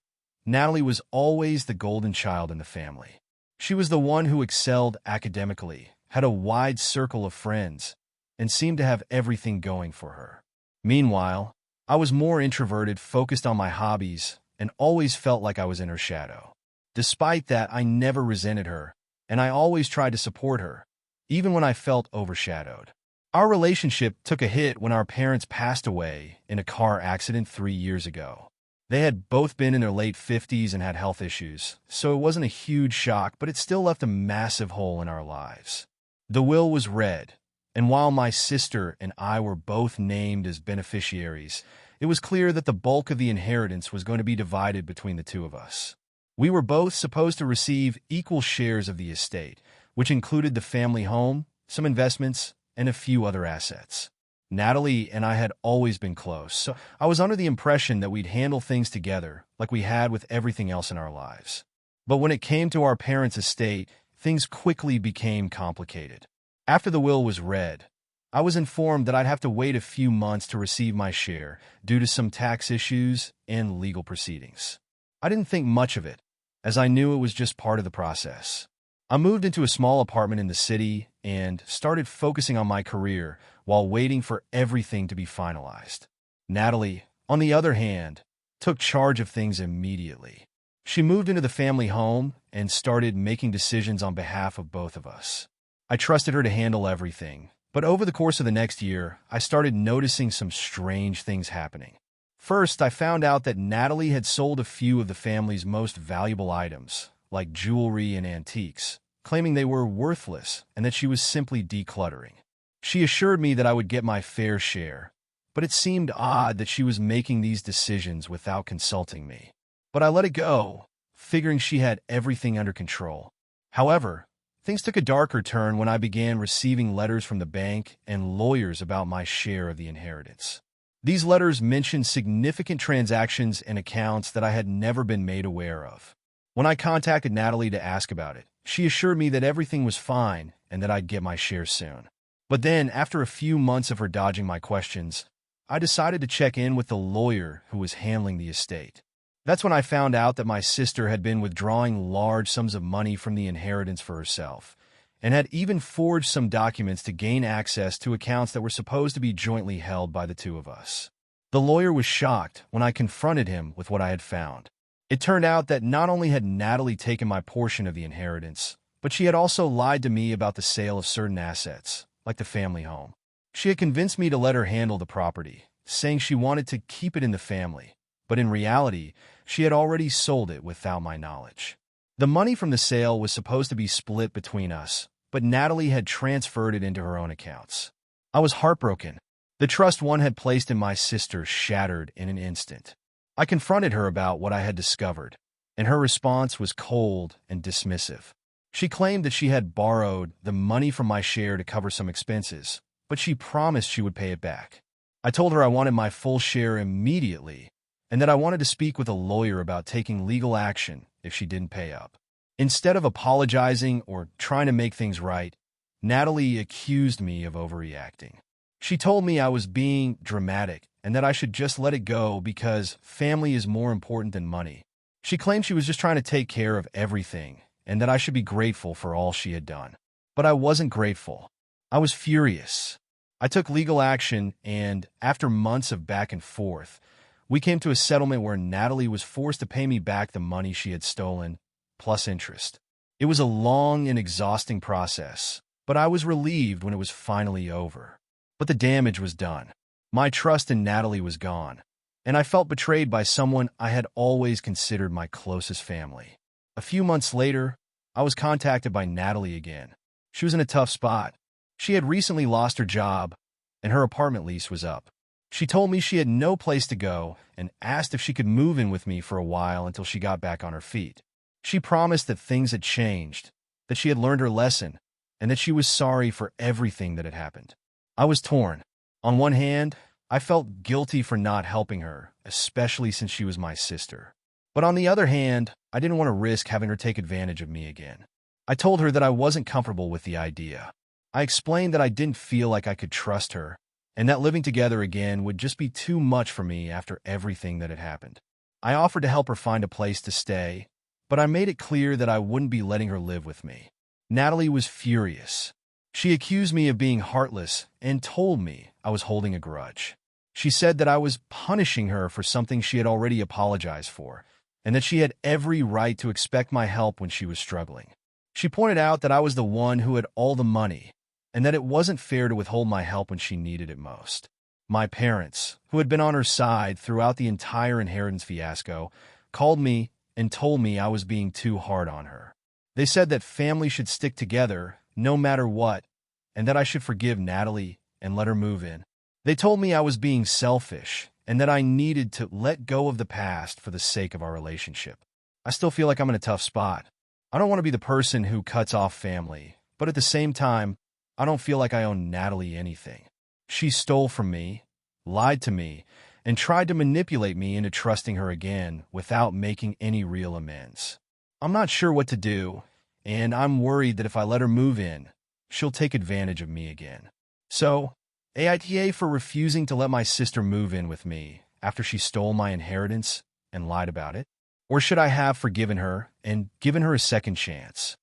Speaker 1: Natalie was always the golden child in the family. She was the one who excelled academically, had a wide circle of friends, and seemed to have everything going for her. Meanwhile, I was more introverted, focused on my hobbies, and always felt like I was in her shadow. Despite that, I never resented her, and I always tried to support her, even when I felt overshadowed. Our relationship took a hit when our parents passed away in a car accident 3 years ago. They had both been in their late 50s and had health issues, so it wasn't a huge shock, but it still left a massive hole in our lives. The will was read, and while my sister and I were both named as beneficiaries, it was clear that the bulk of the inheritance was going to be divided between the two of us. We were both supposed to receive equal shares of the estate, which included the family home, some investments, and a few other assets. Natalie and I had always been close, so I was under the impression that we'd handle things together like we had with everything else in our lives. But when it came to our parents' estate, things quickly became complicated. After the will was read, I was informed that I'd have to wait a few months to receive my share due to some tax issues and legal proceedings. I didn't think much of it, as I knew it was just part of the process. I moved into a small apartment in the city and started focusing on my career while waiting for everything to be finalized. Natalie, on the other hand, took charge of things immediately. She moved into the family home and started making decisions on behalf of both of us. I trusted her to handle everything, but over the course of the next year, I started noticing some strange things happening. First, I found out that Natalie had sold a few of the family's most valuable items, like jewelry and antiques, claiming they were worthless and that she was simply decluttering. She assured me that I would get my fair share, but it seemed odd that she was making these decisions without consulting me. But I let it go, figuring she had everything under control. However, things took a darker turn when I began receiving letters from the bank and lawyers about my share of the inheritance. These letters mentioned significant transactions and accounts that I had never been made aware of. When I contacted Natalie to ask about it, she assured me that everything was fine and that I'd get my share soon. But then, after a few months of her dodging my questions, I decided to check in with the lawyer who was handling the estate. That's when I found out that my sister had been withdrawing large sums of money from the inheritance for herself, and had even forged some documents to gain access to accounts that were supposed to be jointly held by the two of us. The lawyer was shocked when I confronted him with what I had found. It turned out that not only had Natalie taken my portion of the inheritance, but she had also lied to me about the sale of certain assets, like the family home. She had convinced me to let her handle the property, saying she wanted to keep it in the family, but in reality, she had already sold it without my knowledge. The money from the sale was supposed to be split between us, but Natalie had transferred it into her own accounts. I was heartbroken. The trust one had placed in my sister shattered in an instant. I confronted her about what I had discovered, and her response was cold and dismissive. She claimed that she had borrowed the money from my share to cover some expenses, but she promised she would pay it back. I told her I wanted my full share immediately, and that I wanted to speak with a lawyer about taking legal action if she didn't pay up. Instead of apologizing or trying to make things right, Natalie accused me of overreacting. She told me I was being dramatic and that I should just let it go because family is more important than money. She claimed she was just trying to take care of everything and that I should be grateful for all she had done. But I wasn't grateful. I was furious. I took legal action, and after months of back and forth, we came to a settlement where Natalie was forced to pay me back the money she had stolen, plus interest. It was a long and exhausting process, but I was relieved when it was finally over. But the damage was done. My trust in Natalie was gone, and I felt betrayed by someone I had always considered my closest family. A few months later, I was contacted by Natalie again. She was in a tough spot. She had recently lost her job, and her apartment lease was up. She told me she had no place to go and asked if she could move in with me for a while until she got back on her feet. She promised that things had changed, that she had learned her lesson, and that she was sorry for everything that had happened. I was torn. On one hand, I felt guilty for not helping her, especially since she was my sister. But on the other hand, I didn't want to risk having her take advantage of me again. I told her that I wasn't comfortable with the idea. I explained that I didn't feel like I could trust her, and that living together again would just be too much for me after everything that had happened. I offered to help her find a place to stay, but I made it clear that I wouldn't be letting her live with me. Natalie was furious. She accused me of being heartless and told me I was holding a grudge. She said that I was punishing her for something she had already apologized for, and that she had every right to expect my help when she was struggling. She pointed out that I was the one who had all the money, and that it wasn't fair to withhold my help when she needed it most. My parents, who had been on her side throughout the entire inheritance fiasco, called me and told me I was being too hard on her. They said that family should stick together no matter what, and that I should forgive Natalie and let her move in. They told me I was being selfish and that I needed to let go of the past for the sake of our relationship. I still feel like I'm in a tough spot. I don't want to be the person who cuts off family, but at the same time, I don't feel like I owe Natalie anything. She stole from me, lied to me, and tried to manipulate me into trusting her again without making any real amends. I'm not sure what to do, and I'm worried that if I let her move in, she'll take advantage of me again. So, AITA for refusing to let my sister move in with me after she stole my inheritance and lied about it? Or should I have forgiven her and given her a second chance?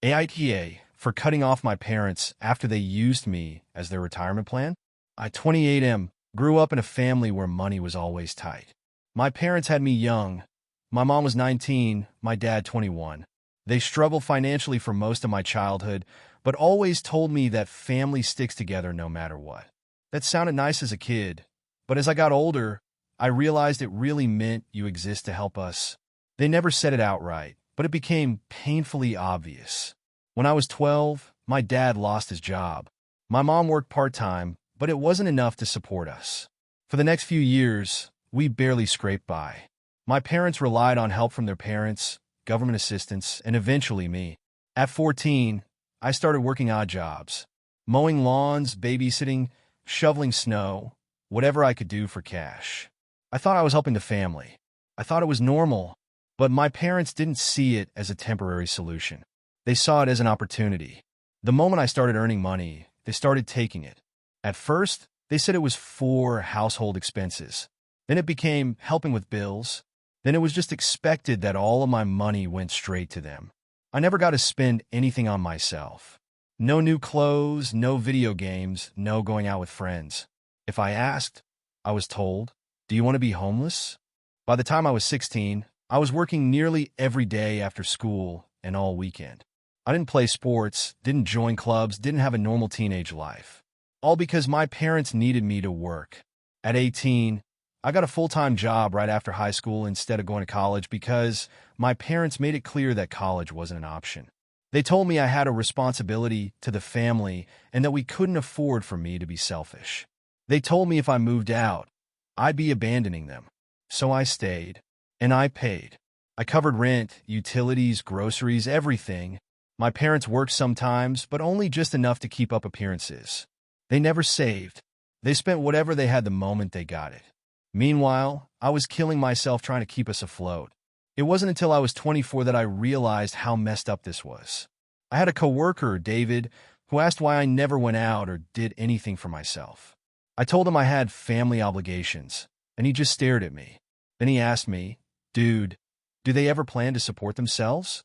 Speaker 1: AITA for cutting off my parents after they used me as their retirement plan? I, 28M, grew up in a family where money was always tight. My parents had me young. My mom was 19, my dad 21. They struggled financially for most of my childhood, but always told me that family sticks together no matter what. That sounded nice as a kid, but as I got older, I realized it really meant you exist to help us. They never said it outright, but it became painfully obvious. When I was 12, my dad lost his job. My mom worked part-time, but it wasn't enough to support us. For the next few years, we barely scraped by. My parents relied on help from their parents, government assistance, and eventually me. At 14, I started working odd jobs. Mowing lawns, babysitting, shoveling snow, whatever I could do for cash. I thought I was helping the family. I thought it was normal, but my parents didn't see it as a temporary solution. They saw it as an opportunity. The moment I started earning money, they started taking it. At first, they said it was for household expenses. Then it became helping with bills. Then it was just expected that all of my money went straight to them. I never got to spend anything on myself. No new clothes, no video games, no going out with friends. If I asked, I was told, "Do you want to be homeless?" By the time I was 16, I was working nearly every day after school and all weekend. I didn't play sports, didn't join clubs, didn't have a normal teenage life. All because my parents needed me to work. At 18, I got a full-time job right after high school instead of going to college because my parents made it clear that college wasn't an option. They told me I had a responsibility to the family and that we couldn't afford for me to be selfish. They told me if I moved out, I'd be abandoning them. So I stayed, and I paid. I covered rent, utilities, groceries, everything. My parents worked sometimes, but only just enough to keep up appearances. They never saved. They spent whatever they had the moment they got it. Meanwhile, I was killing myself trying to keep us afloat. It wasn't until I was 24 that I realized how messed up this was. I had a coworker, David, who asked why I never went out or did anything for myself. I told him I had family obligations, and he just stared at me. Then he asked me, "Dude, do they ever plan to support themselves?"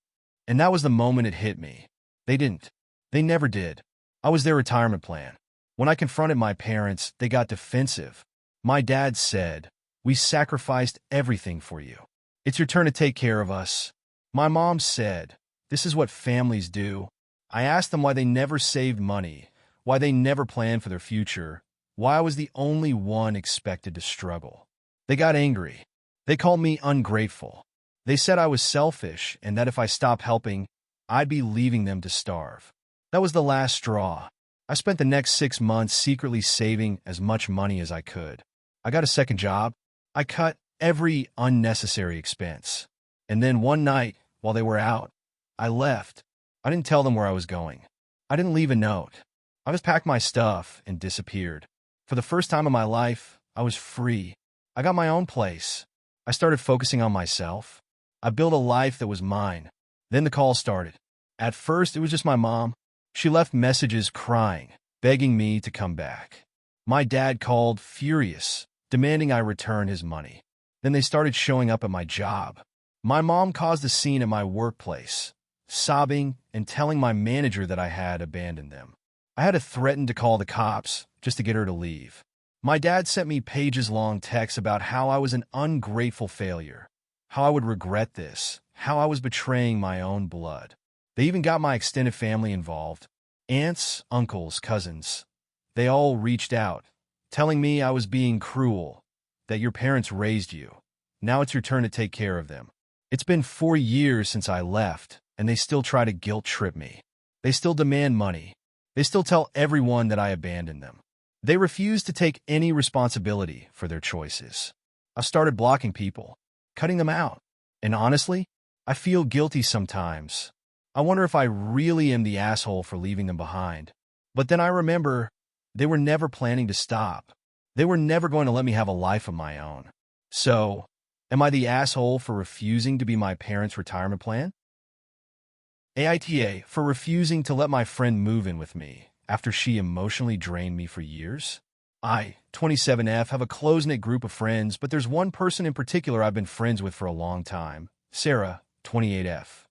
Speaker 1: And that was the moment it hit me. They didn't. They never did. I was their retirement plan. When I confronted my parents, they got defensive. My dad said, "We sacrificed everything for you. It's your turn to take care of us." My mom said, "This is what families do." I asked them why they never saved money, why they never planned for their future, why I was the only one expected to struggle. They got angry. They called me ungrateful. They said I was selfish and that if I stopped helping, I'd be leaving them to starve. That was the last straw. I spent the next 6 months secretly saving as much money as I could. I got a second job. I cut every unnecessary expense. And then one night, while they were out, I left. I didn't tell them where I was going. I didn't leave a note. I just packed my stuff and disappeared. For the first time in my life, I was free. I got my own place. I started focusing on myself. I built a life that was mine. Then the call started. At first, it was just my mom. She left messages crying, begging me to come back. My dad called, furious, demanding I return his money. Then they started showing up at my job. My mom caused a scene at my workplace, sobbing and telling my manager that I had abandoned them. I had to threaten to call the cops just to get her to leave. My dad sent me pages-long texts about how I was an ungrateful failure, how I would regret this, how I was betraying my own blood. They even got my extended family involved. Aunts, uncles, cousins. They all reached out, telling me I was being cruel, that your parents raised you. Now it's your turn to take care of them. It's been 4 years since I left, and they still try to guilt-trip me. They still demand money. They still tell everyone that I abandoned them. They refuse to take any responsibility for their choices. I've started blocking people, cutting them out. And honestly, I feel guilty sometimes. I wonder if I really am the asshole for leaving them behind. But then I remember they were never planning to stop. They were never going to let me have a life of my own. So, am I the asshole for refusing to be my parents' retirement plan? AITA for refusing to let my friend move in with me after she emotionally drained me for years? I, 27F, have a close-knit group of friends, but there's one person in particular I've been friends with for a long time, Sarah, 28F.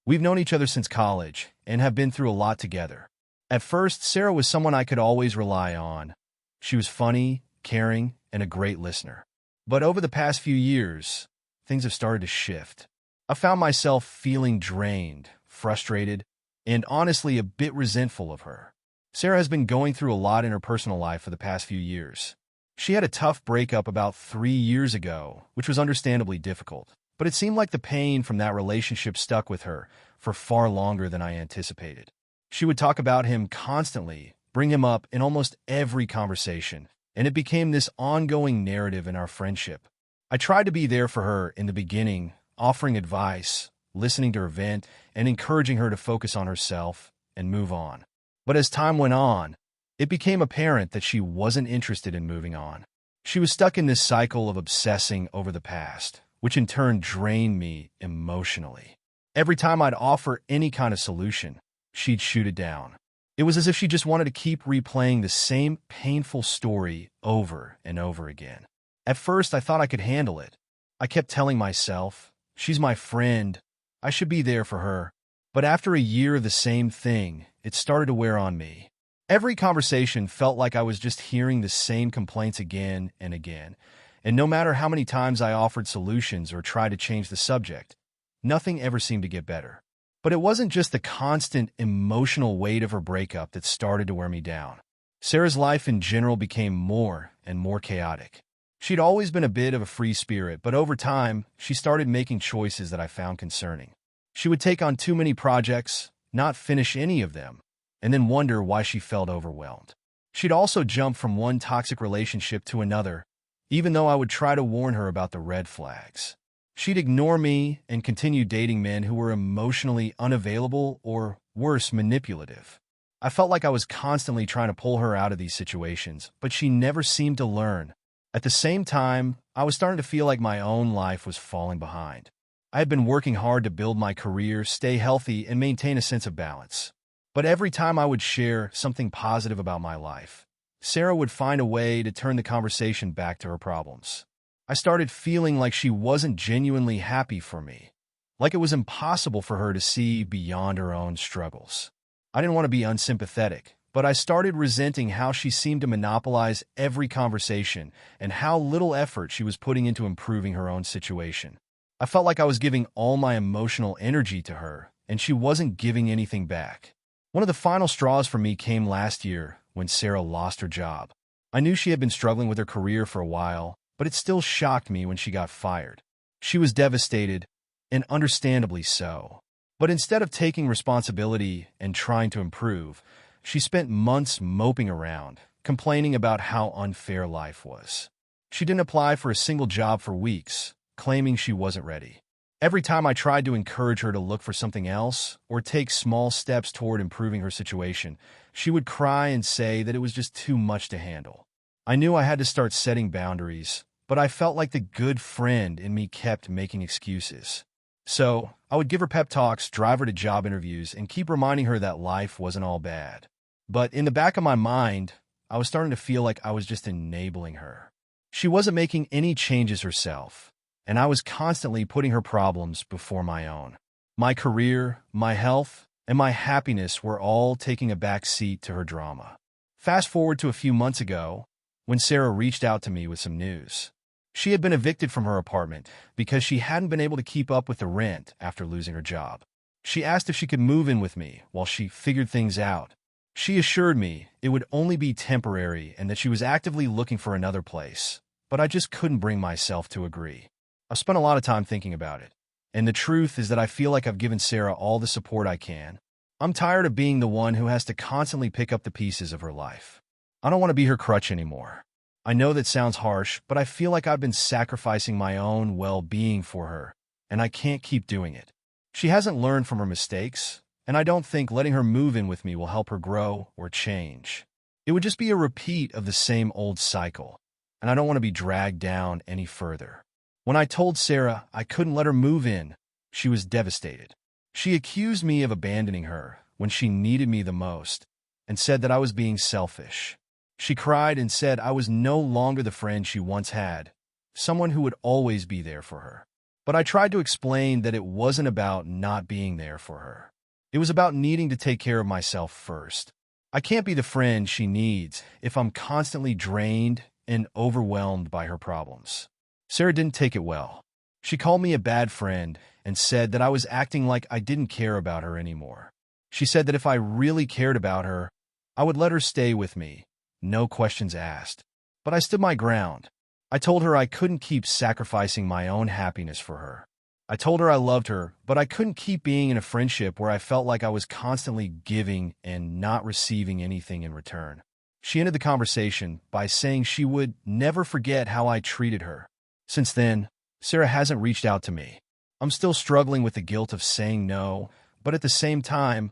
Speaker 1: We've known each other since college and have been through a lot together. At first, Sarah was someone I could always rely on. She was funny, caring, and a great listener. But over the past few years, things have started to shift. I found myself feeling drained, frustrated, and honestly a bit resentful of her. Sarah has been going through a lot in her personal life for the past few years. She had a tough breakup about 3 years ago, which was understandably difficult. But it seemed like the pain from that relationship stuck with her for far longer than I anticipated. She would talk about him constantly, bring him up in almost every conversation, and it became this ongoing narrative in our friendship. I tried to be there for her in the beginning, offering advice, listening to her vent, and encouraging her to focus on herself and move on. But as time went on, it became apparent that she wasn't interested in moving on. She was stuck in this cycle of obsessing over the past, which in turn drained me emotionally. Every time I'd offer any kind of solution, she'd shoot it down. It was as if she just wanted to keep replaying the same painful story over and over again. At first, I thought I could handle it. I kept telling myself, she's my friend, I should be there for her. But after a year of the same thing, it started to wear on me. Every conversation felt like I was just hearing the same complaints again and again, and no matter how many times I offered solutions or tried to change the subject, nothing ever seemed to get better. But it wasn't just the constant emotional weight of her breakup that started to wear me down. Sarah's life in general became more and more chaotic. She'd always been a bit of a free spirit, but over time, she started making choices that I found concerning. She would take on too many projects, not finish any of them, and then wonder why she felt overwhelmed. She'd also jump from one toxic relationship to another, even though I would try to warn her about the red flags. She'd ignore me and continue dating men who were emotionally unavailable or, worse, manipulative. I felt like I was constantly trying to pull her out of these situations, but she never seemed to learn. At the same time, I was starting to feel like my own life was falling behind. I had been working hard to build my career, stay healthy, and maintain a sense of balance. But every time I would share something positive about my life, Sarah would find a way to turn the conversation back to her problems. I started feeling like she wasn't genuinely happy for me, like it was impossible for her to see beyond her own struggles. I didn't want to be unsympathetic, but I started resenting how she seemed to monopolize every conversation and how little effort she was putting into improving her own situation. I felt like I was giving all my emotional energy to her, and she wasn't giving anything back. One of the final straws for me came last year when Sarah lost her job. I knew she had been struggling with her career for a while, but it still shocked me when she got fired. She was devastated, and understandably so. But instead of taking responsibility and trying to improve, she spent months moping around, complaining about how unfair life was. She didn't apply for a single job for weeks, claiming she wasn't ready. Every time I tried to encourage her to look for something else or take small steps toward improving her situation, she would cry and say that it was just too much to handle. I knew I had to start setting boundaries, but I felt like the good friend in me kept making excuses. So, I would give her pep talks, drive her to job interviews, and keep reminding her that life wasn't all bad. But in the back of my mind, I was starting to feel like I was just enabling her. She wasn't making any changes herself, and I was constantly putting her problems before my own. My career, my health, and my happiness were all taking a back seat to her drama. Fast forward to a few months ago, when Sarah reached out to me with some news. She had been evicted from her apartment because she hadn't been able to keep up with the rent after losing her job. She asked if she could move in with me while she figured things out. She assured me it would only be temporary and that she was actively looking for another place, but I just couldn't bring myself to agree. I've spent a lot of time thinking about it, and the truth is that I feel like I've given Sarah all the support I can. I'm tired of being the one who has to constantly pick up the pieces of her life. I don't want to be her crutch anymore. I know that sounds harsh, but I feel like I've been sacrificing my own well-being for her, and I can't keep doing it. She hasn't learned from her mistakes, and I don't think letting her move in with me will help her grow or change. It would just be a repeat of the same old cycle, and I don't want to be dragged down any further. When I told Sarah I couldn't let her move in, she was devastated. She accused me of abandoning her when she needed me the most, and said that I was being selfish. She cried and said I was no longer the friend she once had, someone who would always be there for her. But I tried to explain that it wasn't about not being there for her. It was about needing to take care of myself first. I can't be the friend she needs if I'm constantly drained and overwhelmed by her problems. Sarah didn't take it well. She called me a bad friend and said that I was acting like I didn't care about her anymore. She said that if I really cared about her, I would let her stay with me. No questions asked. But I stood my ground. I told her I couldn't keep sacrificing my own happiness for her. I told her I loved her, but I couldn't keep being in a friendship where I felt like I was constantly giving and not receiving anything in return. She ended the conversation by saying she would never forget how I treated her. Since then, Sarah hasn't reached out to me. I'm still struggling with the guilt of saying no, but at the same time,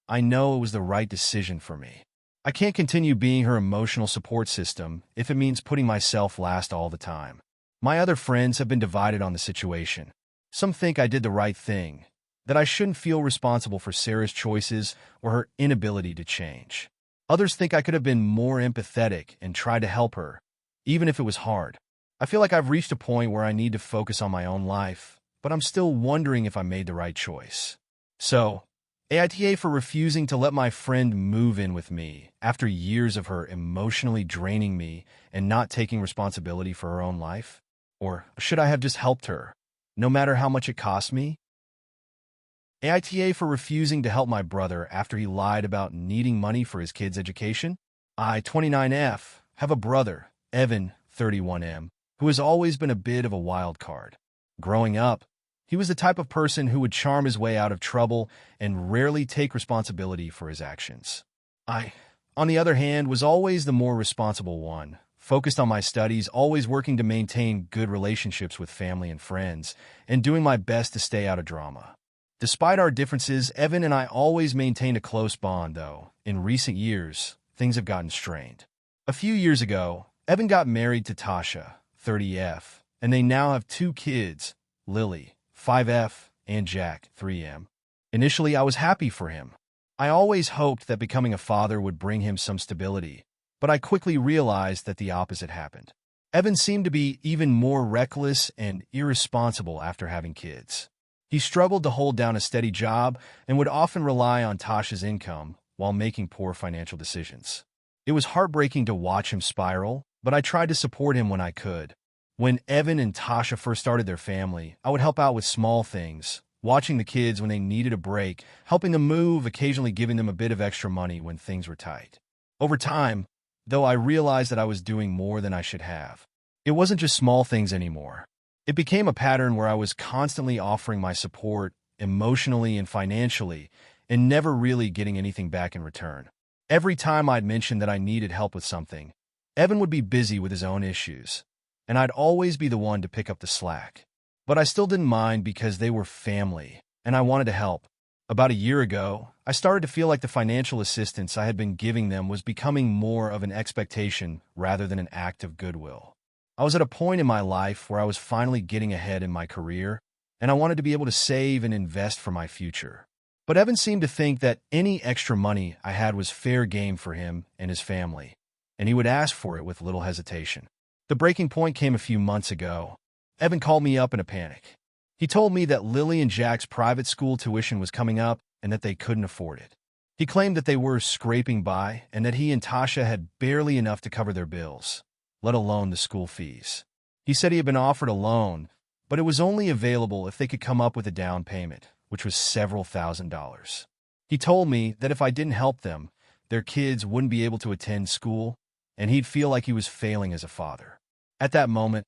Speaker 1: I know it was the right decision for me. I can't continue being her emotional support system if it means putting myself last all the time. My other friends have been divided on the situation. Some think I did the right thing, that I shouldn't feel responsible for Sarah's choices or her inability to change. Others think I could have been more empathetic and tried to help her, even if it was hard. I feel like I've reached a point where I need to focus on my own life, but I'm still wondering if I made the right choice. So, AITA for refusing to let my friend move in with me after years of her emotionally draining me and not taking responsibility for her own life? Or should I have just helped her, no matter how much it cost me? AITA for refusing to help my brother after he lied about needing money for his kids' education? I, 29F, have a brother, Evan, 31M, who has always been a bit of a wild card. Growing up, he was the type of person who would charm his way out of trouble and rarely take responsibility for his actions. I, on the other hand, was always the more responsible one, focused on my studies, always working to maintain good relationships with family and friends, and doing my best to stay out of drama. Despite our differences, Evan and I always maintained a close bond, though. In recent years, things have gotten strained. A few years ago, Evan got married to Tasha, 30F, and they now have 2 kids, Lily, 5F, and Jack, 3M. Initially, I was happy for him. I always hoped that becoming a father would bring him some stability, but I quickly realized that the opposite happened. Evan seemed to be even more reckless and irresponsible after having kids. He struggled to hold down a steady job and would often rely on Tasha's income while making poor financial decisions. It was heartbreaking to watch him spiral, but I tried to support him when I could. When Evan and Tasha first started their family, I would help out with small things, watching the kids when they needed a break, helping them move, occasionally giving them a bit of extra money when things were tight. Over time, though, I realized that I was doing more than I should have. It wasn't just small things anymore. It became a pattern where I was constantly offering my support, emotionally and financially, and never really getting anything back in return. Every time I'd mention that I needed help with something, Evan would be busy with his own issues, and I'd always be the one to pick up the slack. But I still didn't mind because they were family, and I wanted to help. About a year ago, I started to feel like the financial assistance I had been giving them was becoming more of an expectation rather than an act of goodwill. I was at a point in my life where I was finally getting ahead in my career, and I wanted to be able to save and invest for my future. But Evan seemed to think that any extra money I had was fair game for him and his family, and he would ask for it with little hesitation. The breaking point came a few months ago. Evan called me up in a panic. He told me that Lily and Jack's private school tuition was coming up and that they couldn't afford it. He claimed that they were scraping by and that he and Tasha had barely enough to cover their bills, let alone the school fees. He said he had been offered a loan, but it was only available if they could come up with a down payment, which was several $1,000s. He told me that if I didn't help them, their kids wouldn't be able to attend school, and he'd feel like he was failing as a father. At that moment,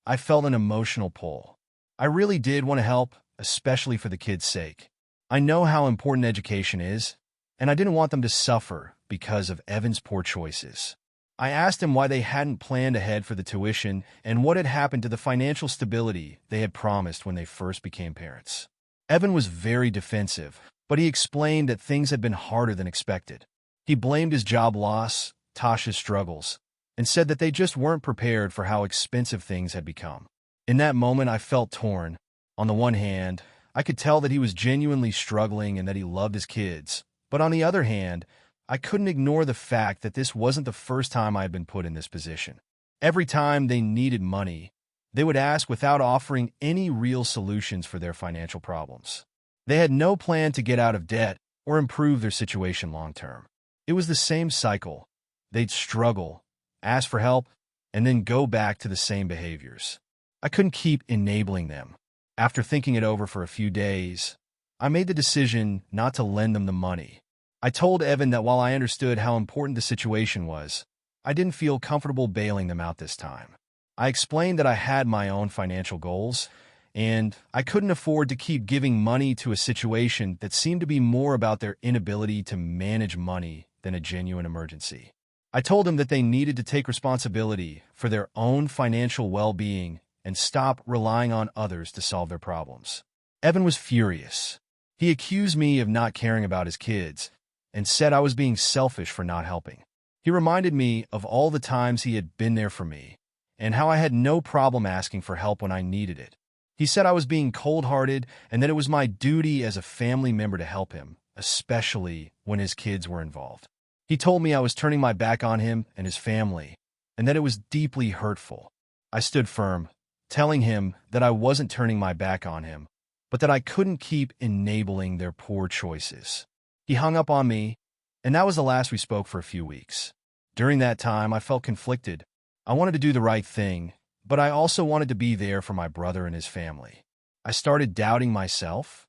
Speaker 1: I felt an emotional pull. I really did want to help, especially for the kids' sake. I know how important education is, and I didn't want them to suffer because of Evan's poor choices. I asked him why they hadn't planned ahead for the tuition and what had happened to the financial stability they had promised when they first became parents. Evan was very defensive, but he explained that things had been harder than expected. He blamed his job loss, Tasha's struggles, and said that they just weren't prepared for how expensive things had become. In that moment, I felt torn. On the one hand, I could tell that he was genuinely struggling and that he loved his kids. But on the other hand, I couldn't ignore the fact that this wasn't the first time I had been put in this position. Every time they needed money, they would ask without offering any real solutions for their financial problems. They had no plan to get out of debt or improve their situation long term. It was the same cycle. They'd struggle, ask for help, and then go back to the same behaviors. I couldn't keep enabling them. After thinking it over for a few days, I made the decision not to lend them the money. I told Evan that while I understood how important the situation was, I didn't feel comfortable bailing them out this time. I explained that I had my own financial goals, and I couldn't afford to keep giving money to a situation that seemed to be more about their inability to manage money than a genuine emergency. I told them that they needed to take responsibility for their own financial well-being and stop relying on others to solve their problems. Evan was furious. He accused me of not caring about his kids and said I was being selfish for not helping. He reminded me of all the times he had been there for me and how I had no problem asking for help when I needed it. He said I was being cold-hearted and that it was my duty as a family member to help him, especially when his kids were involved. He told me I was turning my back on him and his family, and that it was deeply hurtful. I stood firm, telling him that I wasn't turning my back on him, but that I couldn't keep enabling their poor choices. He hung up on me, and that was the last we spoke for a few weeks. During that time, I felt conflicted. I wanted to do the right thing, but I also wanted to be there for my brother and his family. I started doubting myself.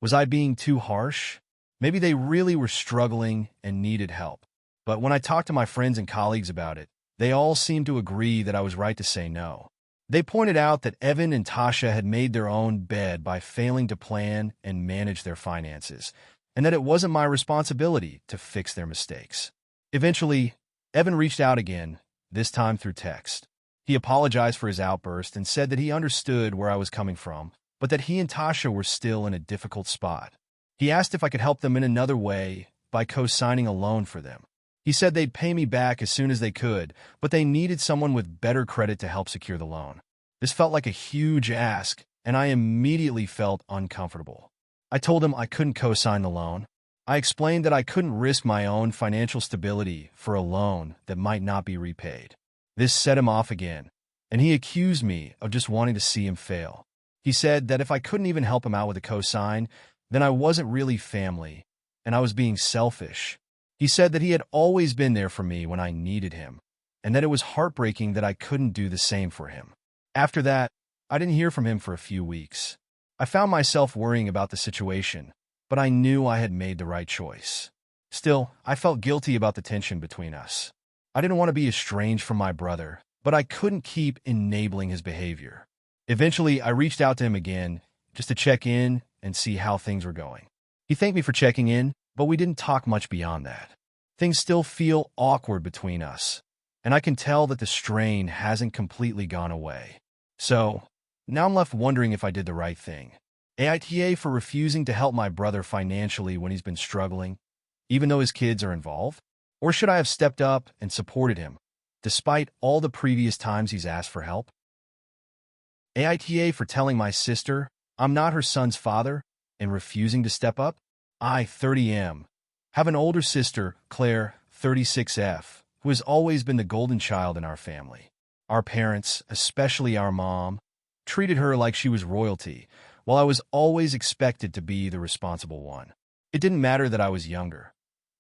Speaker 1: Was I being too harsh? Maybe they really were struggling and needed help. But when I talked to my friends and colleagues about it, they all seemed to agree that I was right to say no. They pointed out that Evan and Tasha had made their own bed by failing to plan and manage their finances, and that it wasn't my responsibility to fix their mistakes. Eventually, Evan reached out again, this time through text. He apologized for his outburst and said that he understood where I was coming from, but that he and Tasha were still in a difficult spot. He asked if I could help them in another way by co-signing a loan for them. He said they'd pay me back as soon as they could, but they needed someone with better credit to help secure the loan. This felt like a huge ask, and I immediately felt uncomfortable. I told him I couldn't co-sign the loan. I explained that I couldn't risk my own financial stability for a loan that might not be repaid. This set him off again, and he accused me of just wanting to see him fail. He said that if I couldn't even help him out with a co-sign, then I wasn't really family, and I was being selfish. He said that he had always been there for me when I needed him, and that it was heartbreaking that I couldn't do the same for him. After that, I didn't hear from him for a few weeks. I found myself worrying about the situation, but I knew I had made the right choice. Still, I felt guilty about the tension between us. I didn't want to be estranged from my brother, but I couldn't keep enabling his behavior. Eventually, I reached out to him again just to check in and see how things were going. He thanked me for checking in, but we didn't talk much beyond that. Things still feel awkward between us, and I can tell that the strain hasn't completely gone away. So, now I'm left wondering if I did the right thing. AITA for refusing to help my brother financially when he's been struggling, even though his kids are involved? Or should I have stepped up and supported him, despite all the previous times he's asked for help? AITA for telling my sister I'm not her son's father and refusing to step up? I, 30M, have an older sister, Claire, 36F, who has always been the golden child in our family. Our parents, especially our mom, treated her like she was royalty, while I was always expected to be the responsible one. It didn't matter that I was younger.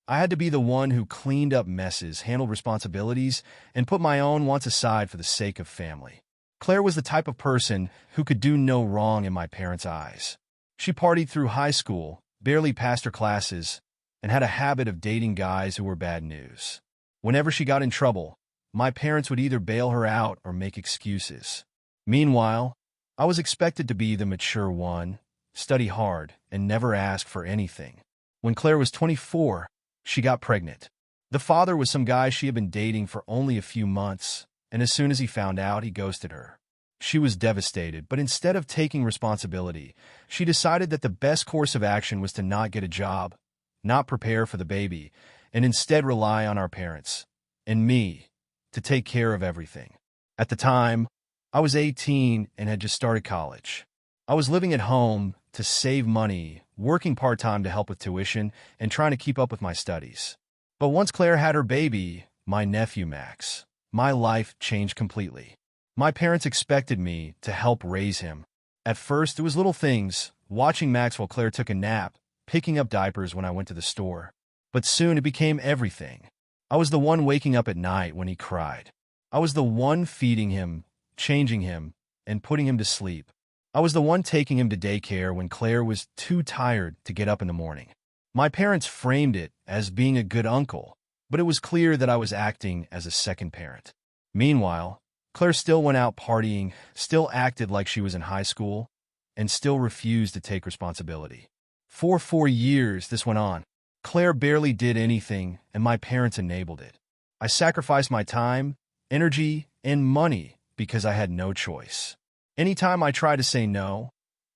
Speaker 1: I had to be the one who cleaned up messes, handled responsibilities, and put my own wants aside for the sake of family. Claire was the type of person who could do no wrong in my parents' eyes. She partied through high school, barely passed her classes, and had a habit of dating guys who were bad news. Whenever she got in trouble, my parents would either bail her out or make excuses. Meanwhile, I was expected to be the mature one, study hard, and never ask for anything. When Claire was 24, she got pregnant. The father was some guy she had been dating for only a few months, and as soon as he found out, he ghosted her. She was devastated, but instead of taking responsibility, she decided that the best course of action was to not get a job, not prepare for the baby, and instead rely on our parents, and me, to take care of everything. At the time, I was 18 and had just started college. I was living at home to save money, working part-time to help with tuition, and trying to keep up with my studies. But once Claire had her baby, my nephew Max, my life changed completely. My parents expected me to help raise him. At first, it was little things, watching Max while Claire took a nap, picking up diapers when I went to the store. But soon it became everything. I was the one waking up at night when he cried. I was the one feeding him, changing him, and putting him to sleep. I was the one taking him to daycare when Claire was too tired to get up in the morning. My parents framed it as being a good uncle, but it was clear that I was acting as a second parent. Meanwhile, Claire still went out partying, still acted like she was in high school, and still refused to take responsibility. For 4 years, this went on. Claire barely did anything, and my parents enabled it. I sacrificed my time, energy, and money because I had no choice. Anytime I tried to say no,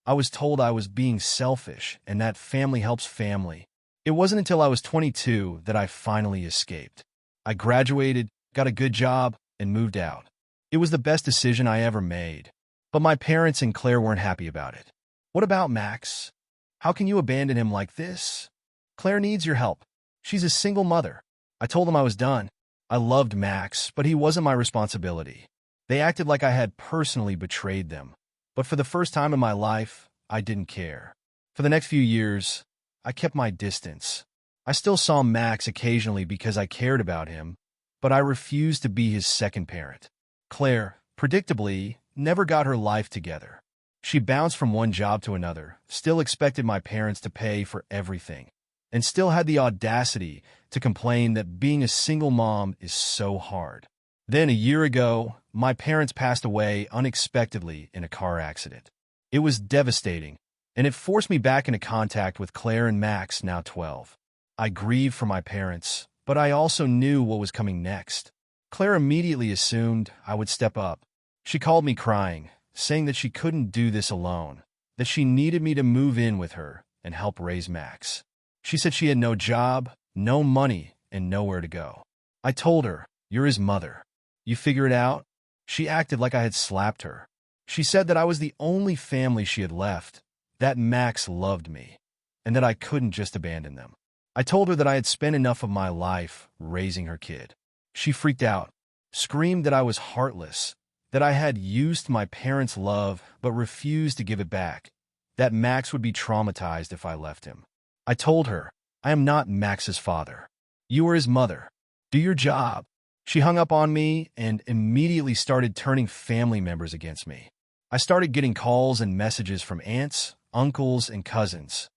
Speaker 1: I was told I was being selfish and that family helps family. It wasn't until I was 22 that I finally escaped. I graduated, got a good job, and moved out. It was the best decision I ever made. But my parents and Claire weren't happy about it. What about Max? How can you abandon him like this? Claire needs your help. She's a single mother. I told them I was done. I loved Max, but he wasn't my responsibility. They acted like I had personally betrayed them. But for the first time in my life, I didn't care. For the next few years, I kept my distance. I still saw Max occasionally because I cared about him, but I refused to be his second parent. Claire, predictably, never got her life together. She bounced from one job to another, still expected my parents to pay for everything, and still had the audacity to complain that being a single mom is so hard. Then, a year ago, my parents passed away unexpectedly in a car accident. It was devastating, and it forced me back into contact with Claire and Max, now 12. I grieved for my parents, but I also knew what was coming next. Claire immediately assumed I would step up. She called me crying, saying that she couldn't do this alone, that she needed me to move in with her and help raise Max. She said she had no job, no money, and nowhere to go. I told her, "You're his mother. You figure it out?" She acted like I had slapped her. She said that I was the only family she had left, that Max loved me, and that I couldn't just abandon them. I told her that I had spent enough of my life raising her kid. She freaked out, screamed that I was heartless, that I had used my parents' love but refused to give it back, that Max would be traumatized if I left him. I told her, "I am not Max's father. You are his mother. Do your job." She hung up on me and immediately started turning family members against me. I started getting calls and messages from aunts, uncles, and cousins,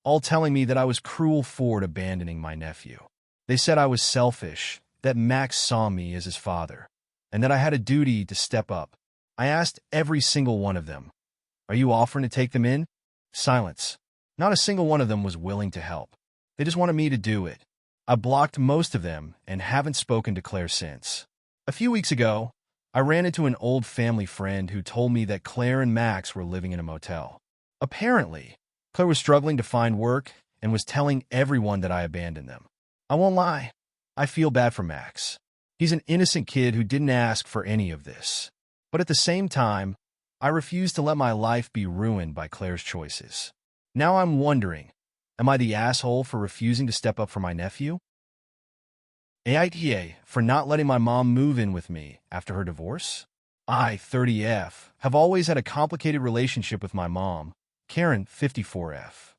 Speaker 1: all telling me that I was cruel for abandoning my nephew. They said I was selfish, that Max saw me as his father, and that I had a duty to step up. I asked every single one of them, "Are you offering to take them in?" Silence. Not a single one of them was willing to help. They just wanted me to do it. I blocked most of them and haven't spoken to Claire since. A few weeks ago, I ran into an old family friend who told me that Claire and Max were living in a motel. Apparently, Claire was struggling to find work and was telling everyone that I abandoned them. I won't lie, I feel bad for Max. He's an innocent kid who didn't ask for any of this. But at the same time, I refuse to let my life be ruined by Claire's choices. Now I'm wondering, am I the asshole for refusing to step up for my nephew? AITA for not letting my mom move in with me after her divorce? I, 30F, have always had a complicated relationship with my mom, Karen, 54F.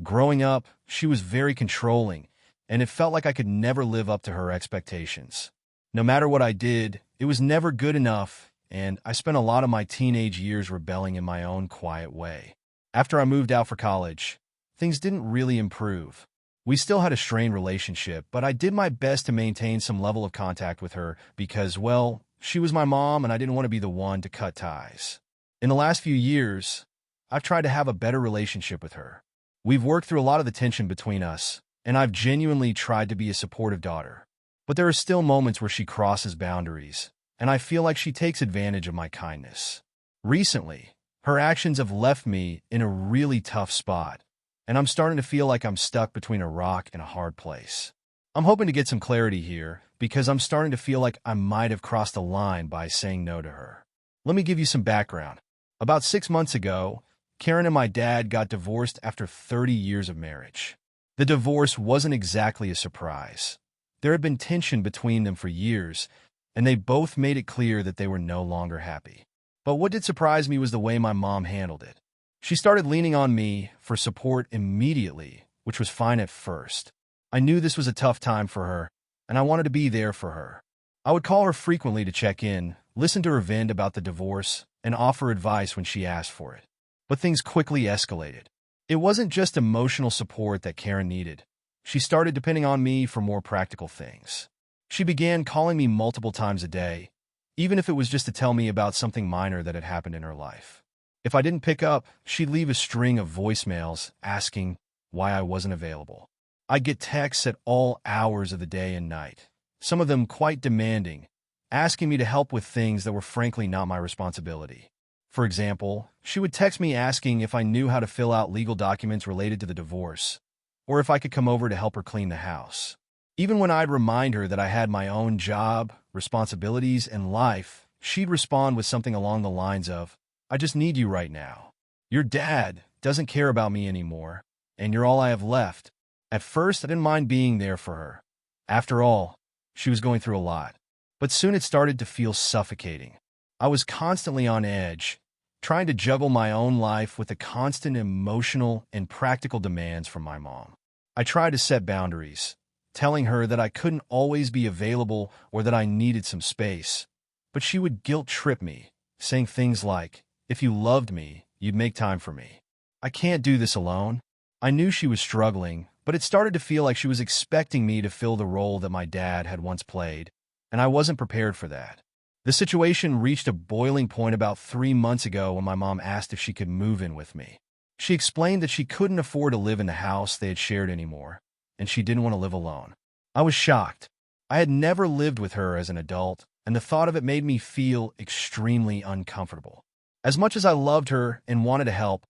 Speaker 1: Growing up, she was very controlling, and it felt like I could never live up to her expectations. No matter what I did, it was never good enough, and I spent a lot of my teenage years rebelling in my own quiet way. After I moved out for college, things didn't really improve. We still had a strained relationship, but I did my best to maintain some level of contact with her because, well, she was my mom and I didn't want to be the one to cut ties. In the last few years, I've tried to have a better relationship with her. We've worked through a lot of the tension between us, and I've genuinely tried to be a supportive daughter. But there are still moments where she crosses boundaries, and I feel like she takes advantage of my kindness. Recently, her actions have left me in a really tough spot, and I'm starting to feel like I'm stuck between a rock and a hard place. I'm hoping to get some clarity here because I'm starting to feel like I might have crossed a line by saying no to her. Let me give you some background. About 6 months ago, Karen and my dad got divorced after 30 years of marriage. The divorce wasn't exactly a surprise. There had been tension between them for years, and they both made it clear that they were no longer happy. But what did surprise me was the way my mom handled it. She started leaning on me for support immediately, which was fine at first. I knew this was a tough time for her, and I wanted to be there for her. I would call her frequently to check in, listen to her vent about the divorce, and offer advice when she asked for it. But things quickly escalated. It wasn't just emotional support that Karen needed. She started depending on me for more practical things. She began calling me multiple times a day, even if it was just to tell me about something minor that had happened in her life. If I didn't pick up, she'd leave a string of voicemails asking why I wasn't available. I'd get texts at all hours of the day and night, some of them quite demanding, asking me to help with things that were frankly not my responsibility. For example, she would text me asking if I knew how to fill out legal documents related to the divorce, or if I could come over to help her clean the house. Even when I'd remind her that I had my own job, responsibilities, and life, she'd respond with something along the lines of, "I just need you right now. Your dad doesn't care about me anymore, and you're all I have left." At first, I didn't mind being there for her. After all, she was going through a lot. But soon it started to feel suffocating. I was constantly on edge, trying to juggle my own life with the constant emotional and practical demands from my mom. I tried to set boundaries, telling her that I couldn't always be available or that I needed some space. But she would guilt-trip me, saying things like, "If you loved me, you'd make time for me. I can't do this alone." I knew she was struggling, but it started to feel like she was expecting me to fill the role that my dad had once played, and I wasn't prepared for that. The situation reached a boiling point about 3 months ago when my mom asked if she could move in with me. She explained that she couldn't afford to live in the house they had shared anymore, and she didn't want to live alone. I was shocked. I had never lived with her as an adult, and the thought of it made me feel extremely uncomfortable. As much as I loved her and wanted to help,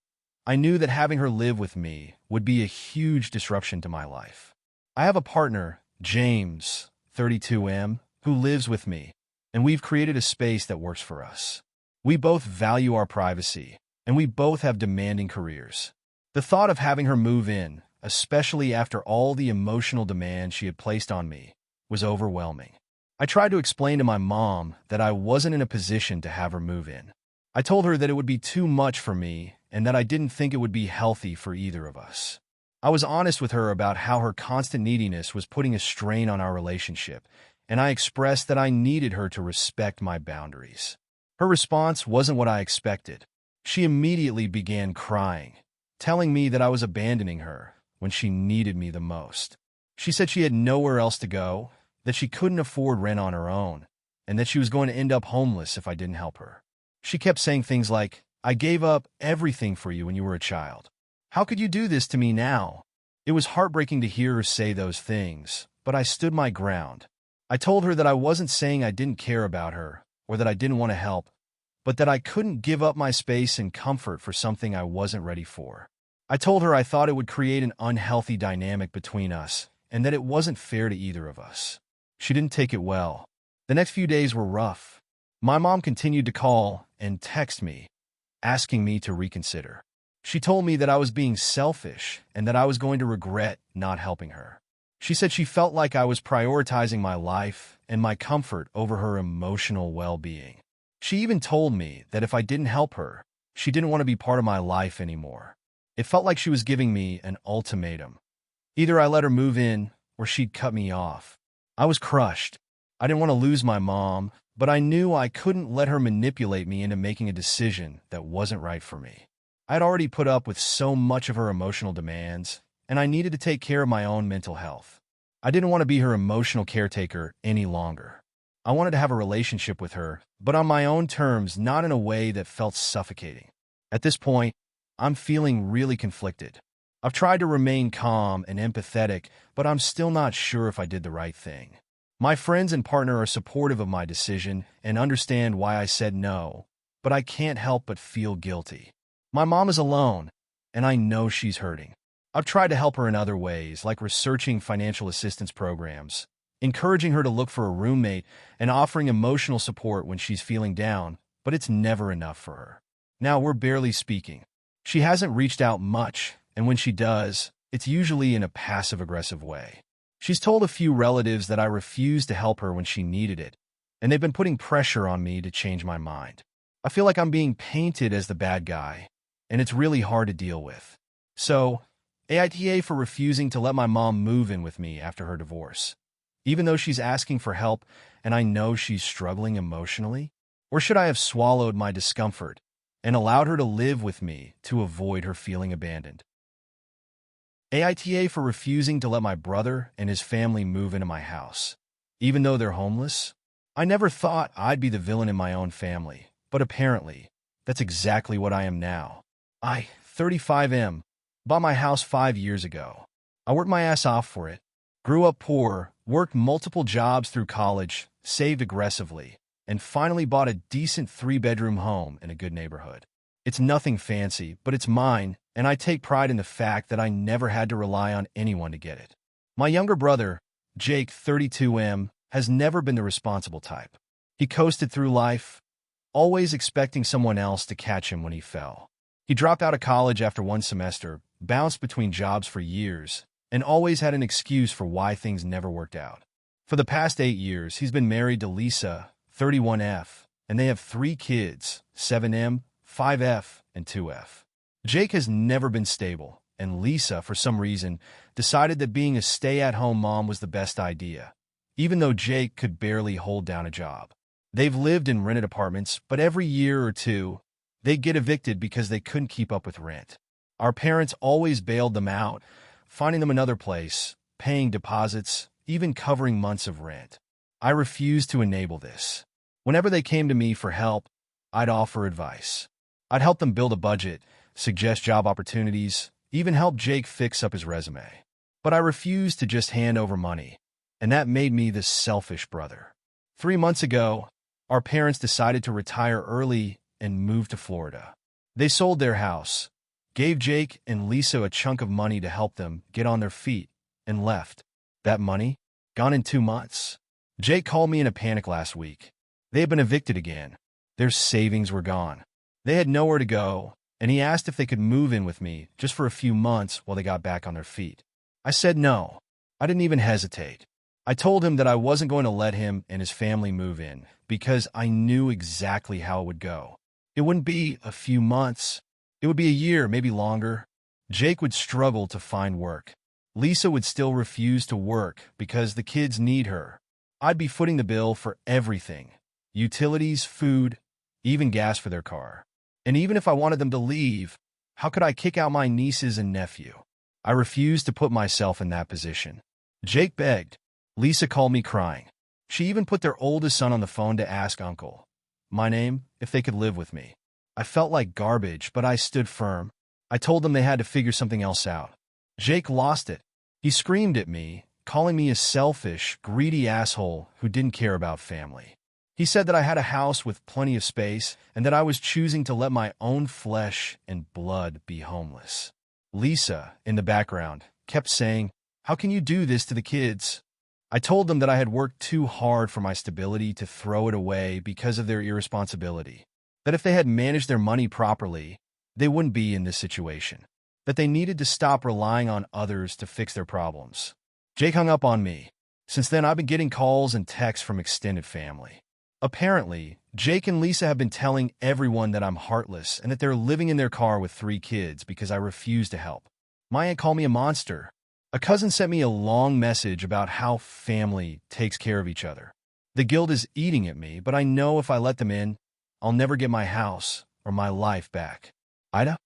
Speaker 1: I knew that having her live with me would be a huge disruption to my life. I have a partner, James, 32M, who lives with me, and we've created a space that works for us. We both value our privacy, and we both have demanding careers. The thought of having her move in, especially after all the emotional demands she had placed on me, was overwhelming. I tried to explain to my mom that I wasn't in a position to have her move in. I told her that it would be too much for me and that I didn't think it would be healthy for either of us. I was honest with her about how her constant neediness was putting a strain on our relationship, and I expressed that I needed her to respect my boundaries. Her response wasn't what I expected. She immediately began crying, telling me that I was abandoning her when she needed me the most. She said she had nowhere else to go, that she couldn't afford rent on her own, and that she was going to end up homeless if I didn't help her. She kept saying things like, "I gave up everything for you when you were a child. How could you do this to me now?" It was heartbreaking to hear her say those things, but I stood my ground. I told her that I wasn't saying I didn't care about her or that I didn't want to help, but that I couldn't give up my space and comfort for something I wasn't ready for. I told her I thought it would create an unhealthy dynamic between us and that it wasn't fair to either of us. She didn't take it well. The next few days were rough. My mom continued to call and text me, asking me to reconsider. She told me that I was being selfish and that I was going to regret not helping her. She said she felt like I was prioritizing my life and my comfort over her emotional well-being. She even told me that if I didn't help her, she didn't want to be part of my life anymore. It felt like she was giving me an ultimatum. Either I let her move in or she'd cut me off. I was crushed. I didn't want to lose my mom, but I knew I couldn't let her manipulate me into making a decision that wasn't right for me. I had already put up with so much of her emotional demands, and I needed to take care of my own mental health. I didn't want to be her emotional caretaker any longer. I wanted to have a relationship with her, but on my own terms, not in a way that felt suffocating. At this point, I'm feeling really conflicted. I've tried to remain calm and empathetic, but I'm still not sure if I did the right thing. My friends and partner are supportive of my decision and understand why I said no, but I can't help but feel guilty. My mom is alone, and I know she's hurting. I've tried to help her in other ways, like researching financial assistance programs, encouraging her to look for a roommate, and offering emotional support when she's feeling down, but it's never enough for her. Now we're barely speaking. She hasn't reached out much, and when she does, it's usually in a passive-aggressive way. She's told a few relatives that I refused to help her when she needed it, and they've been putting pressure on me to change my mind. I feel like I'm being painted as the bad guy, and it's really hard to deal with. So, AITA for refusing to let my mom move in with me after her divorce, even though she's asking for help and I know she's struggling emotionally? Or should I have swallowed my discomfort and allowed her to live with me to avoid her feeling abandoned? AITA for refusing to let my brother and his family move into my house, even though they're homeless? I never thought I'd be the villain in my own family, but apparently, That's exactly what I am now. I, 35M, bought my house 5 years ago. I worked my ass off for it. Grew up poor, worked multiple jobs through college, saved aggressively, and finally bought a decent 3-bedroom home in a good neighborhood. It's nothing fancy, but it's mine, and I take pride in the fact that I never had to rely on anyone to get it. My younger brother, Jake, 32M, has never been the responsible type. He coasted through life, always expecting someone else to catch him when he fell. He dropped out of college after one semester, bounced between jobs for years, and always had an excuse for why things never worked out. For the past 8 years, he's been married to Lisa, 31F, and they have 3 kids, 7M, 5F, and 2F. Jake has never been stable, and Lisa, for some reason, decided that being a stay-at-home mom was the best idea, even though Jake could barely hold down a job. They've lived in rented apartments, but every year or two, they get evicted because they couldn't keep up with rent. Our parents always bailed them out, finding them another place, paying deposits, even covering months of rent. I refused to enable this. Whenever they came to me for help, I'd offer advice. I'd help them build a budget, suggest job opportunities, even help Jake fix up his resume. But I refused to just hand over money, and that made me the selfish brother. 3 months ago, our parents decided to retire early and move to Florida. They sold their house, gave Jake and Lisa a chunk of money to help them get on their feet, and left. That money? Gone in 2 months. Jake called me in a panic last week. They had been evicted again. Their savings were gone. They had nowhere to go, and he asked if they could move in with me just for a few months while they got back on their feet. I said no. I didn't even hesitate. I told him that I wasn't going to let him and his family move in because I knew exactly how it would go. It wouldn't be a few months. It would be a year, maybe longer. Jake would struggle to find work. Lisa would still refuse to work because the kids need her. I'd be footing the bill for everything. Utilities, food, even gas for their car. And even if I wanted them to leave, how could I kick out my nieces and nephew? I refused to put myself in that position. Jake begged. Lisa called me crying. She even put their oldest son on the phone to ask Uncle, my name, if they could live with me. I felt like garbage, but I stood firm. I told them they had to figure something else out. Jake lost it. He screamed at me, calling me a selfish, greedy asshole who didn't care about family. He said that I had a house with plenty of space and that I was choosing to let my own flesh and blood be homeless. Lisa, in the background, kept saying, "How can you do this to the kids?" I told them that I had worked too hard for my stability to throw it away because of their irresponsibility. That if they had managed their money properly, they wouldn't be in this situation. That they needed to stop relying on others to fix their problems. Jake hung up on me. Since then, I've been getting calls and texts from extended family. Apparently, Jake and Lisa have been telling everyone that I'm heartless and that they're living in their car with 3 kids because I refuse to help. My aunt called me a monster. A cousin sent me a long message about how family takes care of each other. The guilt is eating at me, but I know if I let them in, I'll never get my house or my life back. AITA?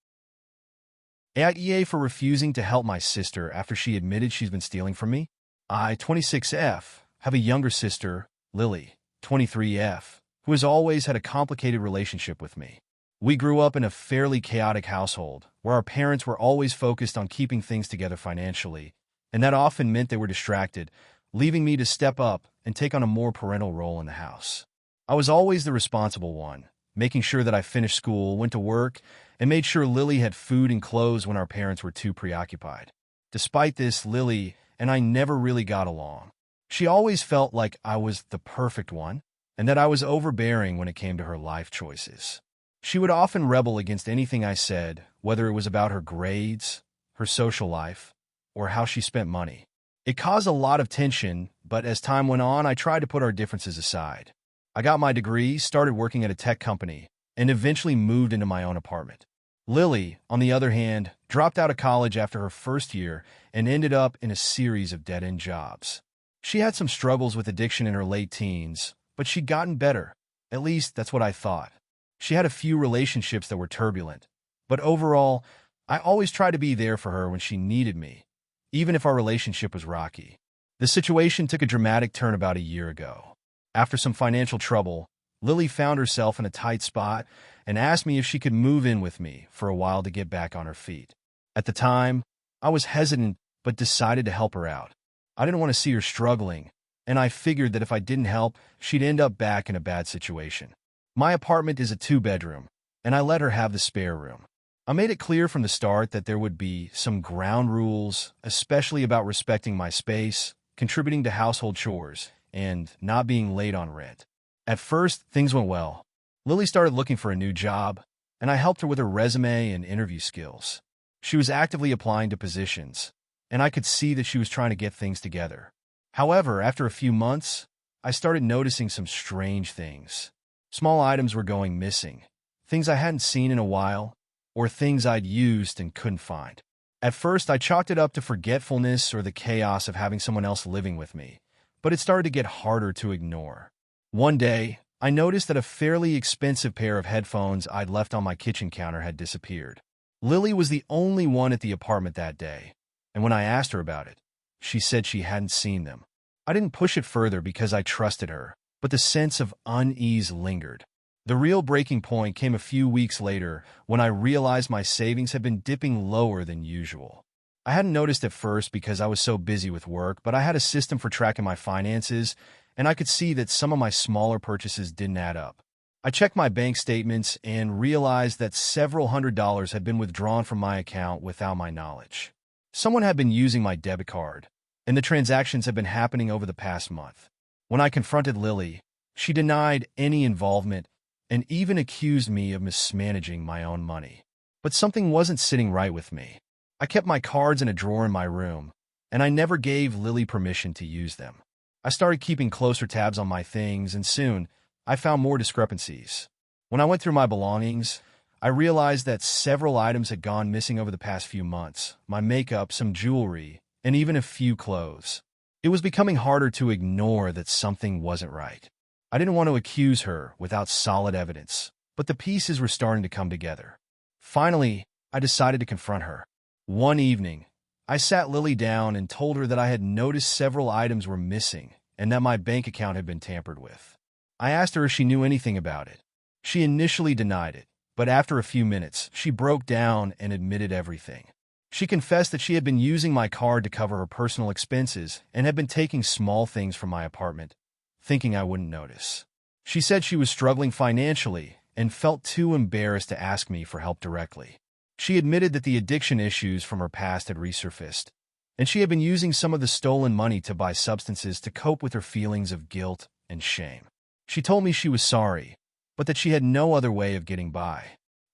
Speaker 1: AITA for refusing to help my sister after she admitted she's been stealing from me. I, 26F, have a younger sister, Lily, 23F, who has always had a complicated relationship with me. We grew up in a fairly chaotic household, where our parents were always focused on keeping things together financially, and that often meant they were distracted, leaving me to step up and take on a more parental role in the house. I was always the responsible one, making sure that I finished school, went to work, and made sure Lily had food and clothes when our parents were too preoccupied. Despite this, Lily and I never really got along. She always felt like I was the perfect one, and that I was overbearing when it came to her life choices. She would often rebel against anything I said, whether it was about her grades, her social life, or how she spent money. It caused a lot of tension, but as time went on, I tried to put our differences aside. I got my degree, started working at a tech company, and eventually moved into my own apartment. Lily, on the other hand, dropped out of college after her first year and ended up in a series of dead-end jobs. She had some struggles with addiction in her late teens, but she'd gotten better. At least, that's what I thought. She had a few relationships that were turbulent, but overall, I always tried to be there for her when she needed me, even if our relationship was rocky. The situation took a dramatic turn about a year ago. After some financial trouble, Lily found herself in a tight spot and asked me if she could move in with me for a while to get back on her feet. At the time, I was hesitant but decided to help her out. I didn't want to see her struggling, and I figured that if I didn't help, she'd end up back in a bad situation. My apartment is a 2-bedroom, and I let her have the spare room. I made it clear from the start that there would be some ground rules, especially about respecting my space, contributing to household chores, and not being late on rent. At first, things went well. Lily started looking for a new job, and I helped her with her resume and interview skills. She was actively applying to positions, and I could see that she was trying to get things together. However, after a few months, I started noticing some strange things. Small items were going missing, things I hadn't seen in a while, or things I'd used and couldn't find. At first, I chalked it up to forgetfulness or the chaos of having someone else living with me, but it started to get harder to ignore. One day, I noticed that a fairly expensive pair of headphones I'd left on my kitchen counter had disappeared. Lily was the only one at the apartment that day, and when I asked her about it, she said she hadn't seen them. I didn't push it further because I trusted her, but the sense of unease lingered. The real breaking point came a few weeks later when I realized my savings had been dipping lower than usual. I hadn't noticed at first because I was so busy with work, but I had a system for tracking my finances, and I could see that some of my smaller purchases didn't add up. I checked my bank statements and realized that several $100s had been withdrawn from my account without my knowledge. Someone had been using my debit card, and the transactions had been happening over the past month. When I confronted Lily, she denied any involvement and even accused me of mismanaging my own money. But something wasn't sitting right with me. I kept my cards in a drawer in my room, and I never gave Lily permission to use them. I started keeping closer tabs on my things, and soon, I found more discrepancies. When I went through my belongings, I realized that several items had gone missing over the past few months: my makeup, some jewelry, and even a few clothes. It was becoming harder to ignore that something wasn't right. I didn't want to accuse her without solid evidence, but the pieces were starting to come together. Finally, I decided to confront her. One evening, I sat Lily down and told her that I had noticed several items were missing and that my bank account had been tampered with. I asked her if she knew anything about it. She initially denied it, but after a few minutes, she broke down and admitted everything. She confessed that she had been using my card to cover her personal expenses and had been taking small things from my apartment, thinking I wouldn't notice. She said she was struggling financially and felt too embarrassed to ask me for help directly. She admitted that the addiction issues from her past had resurfaced, and she had been using some of the stolen money to buy substances to cope with her feelings of guilt and shame. She told me she was sorry, but that she had no other way of getting by.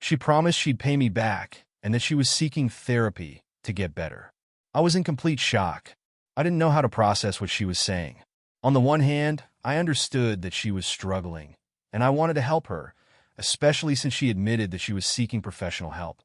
Speaker 1: She promised she'd pay me back and that she was seeking therapy to get better. I was in complete shock. I didn't know how to process what she was saying. On the one hand, I understood that she was struggling, and I wanted to help her, especially since she admitted that she was seeking professional help.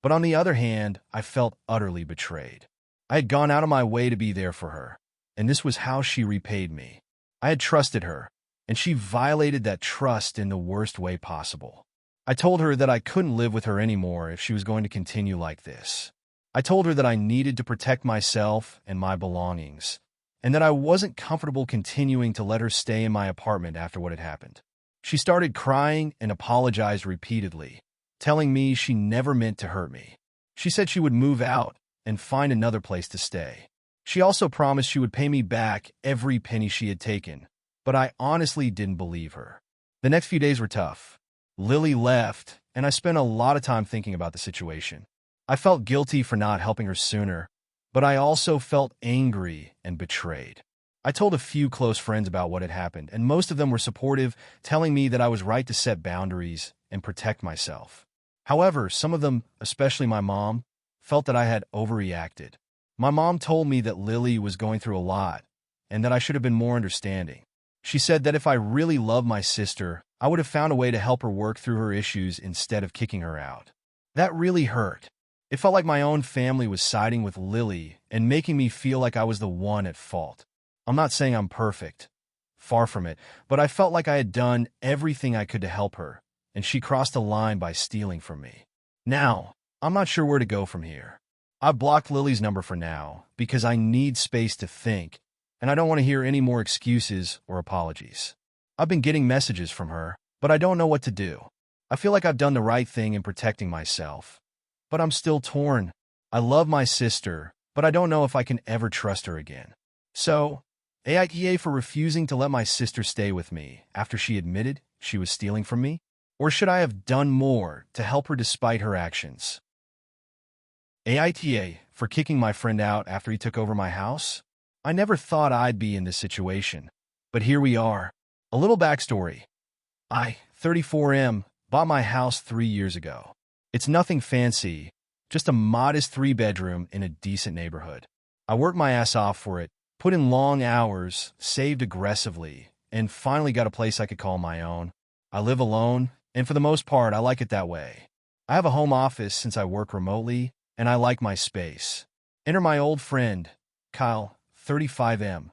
Speaker 1: But on the other hand, I felt utterly betrayed. I had gone out of my way to be there for her, and this was how she repaid me. I had trusted her, and she violated that trust in the worst way possible. I told her that I couldn't live with her anymore if she was going to continue like this. I told her that I needed to protect myself and my belongings, and that I wasn't comfortable continuing to let her stay in my apartment after what had happened. She started crying and apologized repeatedly, telling me she never meant to hurt me. She said she would move out and find another place to stay. She also promised she would pay me back every penny she had taken, but I honestly didn't believe her. The next few days were tough. Lily left, and I spent a lot of time thinking about the situation. I felt guilty for not helping her sooner, but I also felt angry and betrayed. I told a few close friends about what had happened, and most of them were supportive, telling me that I was right to set boundaries and protect myself. However, some of them, especially my mom, felt that I had overreacted. My mom told me that Lily was going through a lot and that I should have been more understanding. She said that if I really loved my sister, I would have found a way to help her work through her issues instead of kicking her out. That really hurt. It felt like my own family was siding with Lily and making me feel like I was the one at fault. I'm not saying I'm perfect. Far from it, but I felt like I had done everything I could to help her, and she crossed a line by stealing from me. Now, I'm not sure where to go from here. I've blocked Lily's number for now because I need space to think, and I don't want to hear any more excuses or apologies. I've been getting messages from her, but I don't know what to do. I feel like I've done the right thing in protecting myself, but I'm still torn. I love my sister, but I don't know if I can ever trust her again. So, AITA for refusing to let my sister stay with me after she admitted she was stealing from me? Or should I have done more to help her despite her actions? AITA for kicking my friend out after he took over my house? I never thought I'd be in this situation, but here we are. A little backstory. I, 34M, bought my house 3 years ago. It's nothing fancy, just a modest 3-bedroom in a decent neighborhood. I worked my ass off for it, put in long hours, saved aggressively, and finally got a place I could call my own. I live alone, and for the most part, I like it that way. I have a home office since I work remotely, and I like my space. Enter my old friend, Kyle, 35M.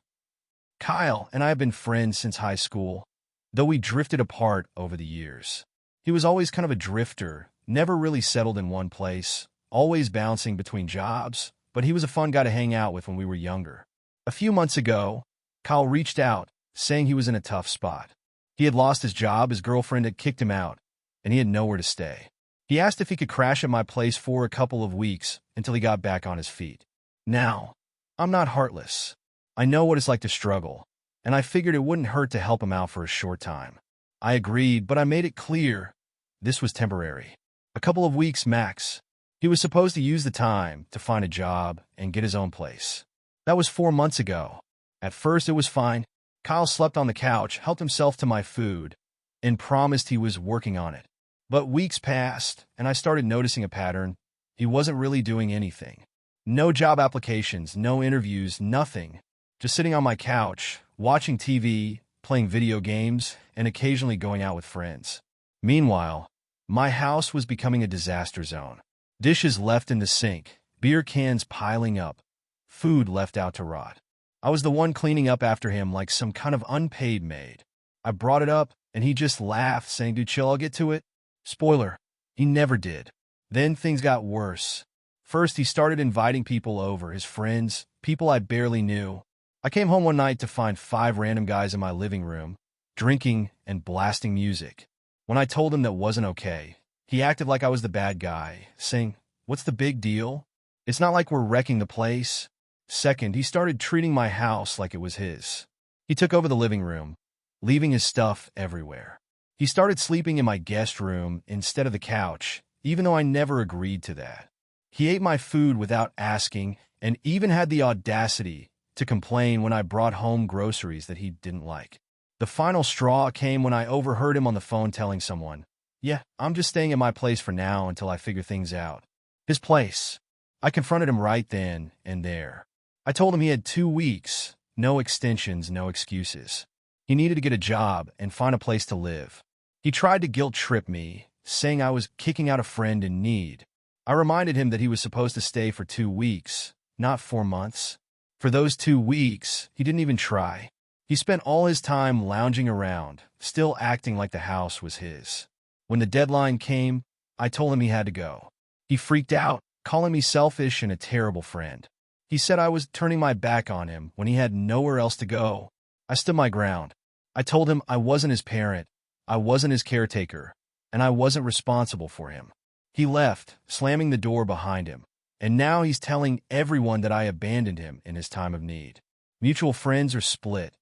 Speaker 1: Kyle and I have been friends since high school, though we drifted apart over the years. He was always kind of a drifter, never really settled in one place, always bouncing between jobs, but he was a fun guy to hang out with when we were younger. A few months ago, Kyle reached out, saying he was in a tough spot. He had lost his job, his girlfriend had kicked him out, and he had nowhere to stay. He asked if he could crash at my place for a couple of weeks until he got back on his feet. Now, I'm not heartless. I know what it's like to struggle, and I figured it wouldn't hurt to help him out for a short time. I agreed, but I made it clear this was temporary. A couple of weeks max. He was supposed to use the time to find a job and get his own place. That was 4 months ago. At first, it was fine. Kyle slept on the couch, helped himself to my food, and promised he was working on it. But weeks passed, and I started noticing a pattern. He wasn't really doing anything. No job applications, no interviews, nothing. Just sitting on my couch, watching TV, playing video games, and occasionally going out with friends. Meanwhile, my house was becoming a disaster zone. Dishes left in the sink, beer cans piling up, food left out to rot. I was the one cleaning up after him like some kind of unpaid maid. I brought it up, and he just laughed, saying, "Dude, chill, I'll get to it." Spoiler, he never did. Then things got worse. First, he started inviting people over, his friends, people I barely knew. I came home one night to find 5 random guys in my living room, drinking and blasting music. When I told him that wasn't okay, he acted like I was the bad guy, saying, "What's the big deal? It's not like we're wrecking the place." Second, he started treating my house like it was his. He took over the living room, leaving his stuff everywhere. He started sleeping in my guest room instead of the couch, even though I never agreed to that. He ate my food without asking and even had the audacity to complain when I brought home groceries that he didn't like. The final straw came when I overheard him on the phone telling someone, "Yeah, I'm just staying at my place for now until I figure things out." His place. I confronted him right then and there. I told him he had 2 weeks, no extensions, no excuses. He needed to get a job and find a place to live. He tried to guilt-trip me, saying I was kicking out a friend in need. I reminded him that he was supposed to stay for 2 weeks, not 4 months. For those 2 weeks, he didn't even try. He spent all his time lounging around, still acting like the house was his. When the deadline came, I told him he had to go. He freaked out, calling me selfish and a terrible friend. He said I was turning my back on him when he had nowhere else to go. I stood my ground. I told him I wasn't his parent, I wasn't his caretaker, and I wasn't responsible for him. He left, slamming the door behind him, and now he's telling everyone that I abandoned him in his time of need. Mutual friends are split.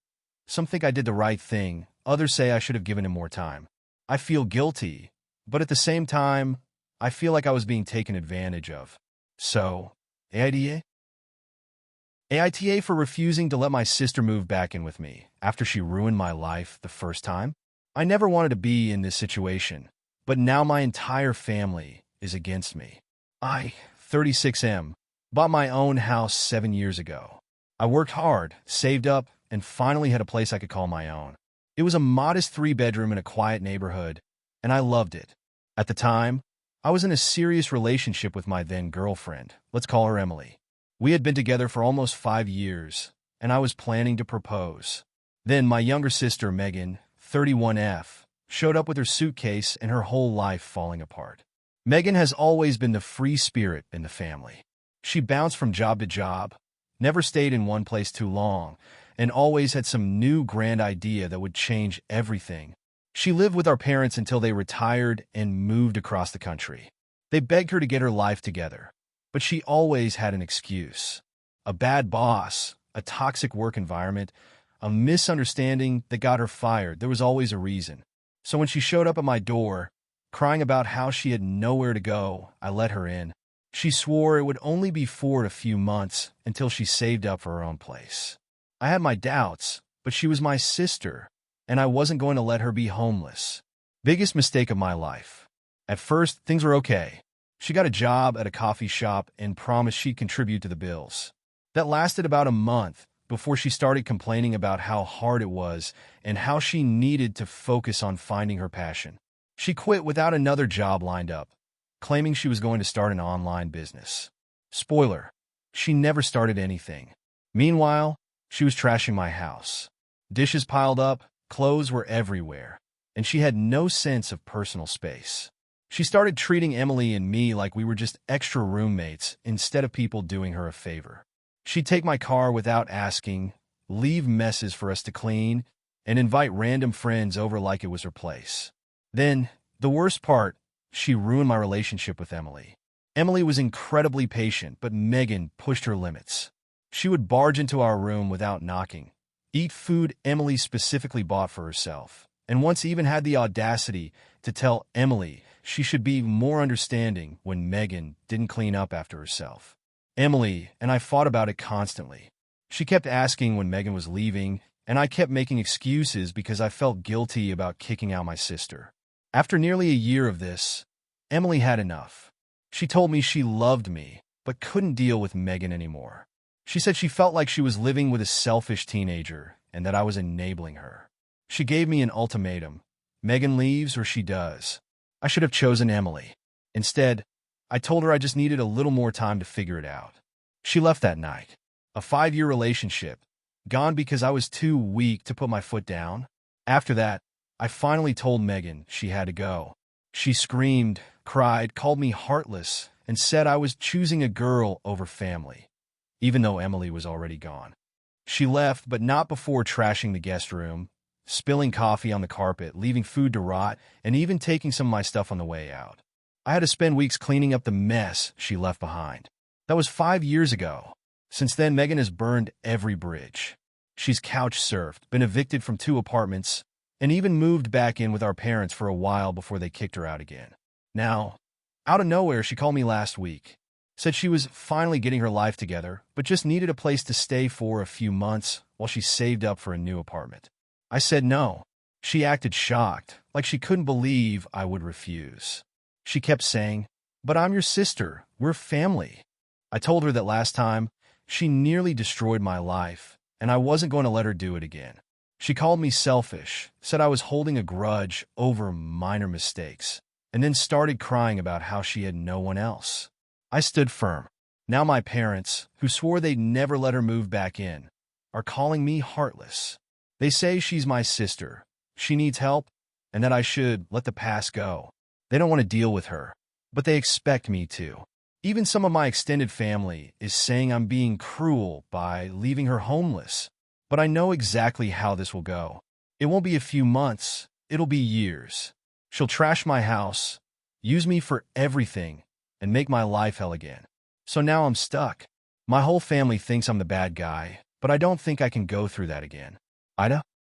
Speaker 1: Some think I did the right thing, others say I should have given him more time. I feel guilty, but at the same time, I feel like I was being taken advantage of. So, AITA? AITA for refusing to let my sister move back in with me after she ruined my life the first time? I never wanted to be in this situation, but now my entire family is against me. I, 36M, bought my own house 7 years ago. I worked hard, saved up, and finally had a place I could call my own. It was a modest 3-bedroom in a quiet neighborhood, and I loved it. At the time, I was in a serious relationship with my then-girlfriend. Let's call her Emily. We had been together for almost 5 years, and I was planning to propose. Then my younger sister, Megan, 31F, showed up with her suitcase and her whole life falling apart. Megan has always been the free spirit in the family. She bounced from job to job, never stayed in one place too long, and always had some new grand idea that would change everything. She lived with our parents until they retired and moved across the country. They begged her to get her life together, but she always had an excuse. A bad boss, a toxic work environment, a misunderstanding that got her fired. There was always a reason. So when she showed up at my door, crying about how she had nowhere to go, I let her in. She swore it would only be for a few months until she saved up for her own place. I had my doubts, but she was my sister, and I wasn't going to let her be homeless. Biggest mistake of my life. At first, things were okay. She got a job at a coffee shop and promised she'd contribute to the bills. That lasted about a month before she started complaining about how hard it was and how she needed to focus on finding her passion. She quit without another job lined up, claiming she was going to start an online business. Spoiler, she never started anything. Meanwhile, she was trashing my house. Dishes piled up, clothes were everywhere, and she had no sense of personal space. She started treating Emily and me like we were just extra roommates instead of people doing her a favor. She'd take my car without asking, leave messes for us to clean, and invite random friends over like it was her place. Then, the worst part, she ruined my relationship with Emily. Emily was incredibly patient, but Megan pushed her limits. She would barge into our room without knocking, eat food Emily specifically bought for herself, and once even had the audacity to tell Emily she should be more understanding when Megan didn't clean up after herself. Emily and I fought about it constantly. She kept asking when Megan was leaving, and I kept making excuses because I felt guilty about kicking out my sister. After nearly a year of this, Emily had enough. She told me she loved me, but couldn't deal with Megan anymore. She said she felt like she was living with a selfish teenager and that I was enabling her. She gave me an ultimatum. Megan leaves or she does. I should have chosen Emily. Instead, I told her I just needed a little more time to figure it out. She left that night. A 5-year relationship, gone because I was too weak to put my foot down. After that, I finally told Megan she had to go. She screamed, cried, called me heartless, and said I was choosing a girl over family, even though Emily was already gone. She left, but not before trashing the guest room, spilling coffee on the carpet, leaving food to rot, and even taking some of my stuff on the way out. I had to spend weeks cleaning up the mess she left behind. That was 5 years ago. Since then, Megan has burned every bridge. She's couch surfed, been evicted from 2 apartments, and even moved back in with our parents for a while before they kicked her out again. Now, out of nowhere, she called me last week. Said she was finally getting her life together, but just needed a place to stay for a few months while she saved up for a new apartment. I said no. She acted shocked, like she couldn't believe I would refuse. She kept saying, "But I'm your sister. We're family." I told her that last time, she nearly destroyed my life, and I wasn't going to let her do it again. She called me selfish, said I was holding a grudge over minor mistakes, and then started crying about how she had no one else. I stood firm. Now my parents, who swore they'd never let her move back in, are calling me heartless. They say she's my sister, she needs help, and that I should let the past go. They don't want to deal with her, but they expect me to. Even some of my extended family is saying I'm being cruel by leaving her homeless. But I know exactly how this will go. It won't be a few months, it'll be years. She'll trash my house, use me for everything, and make my life hell again. So now I'm stuck. My whole family thinks I'm the bad guy, but I don't think I can go through that again. AITA?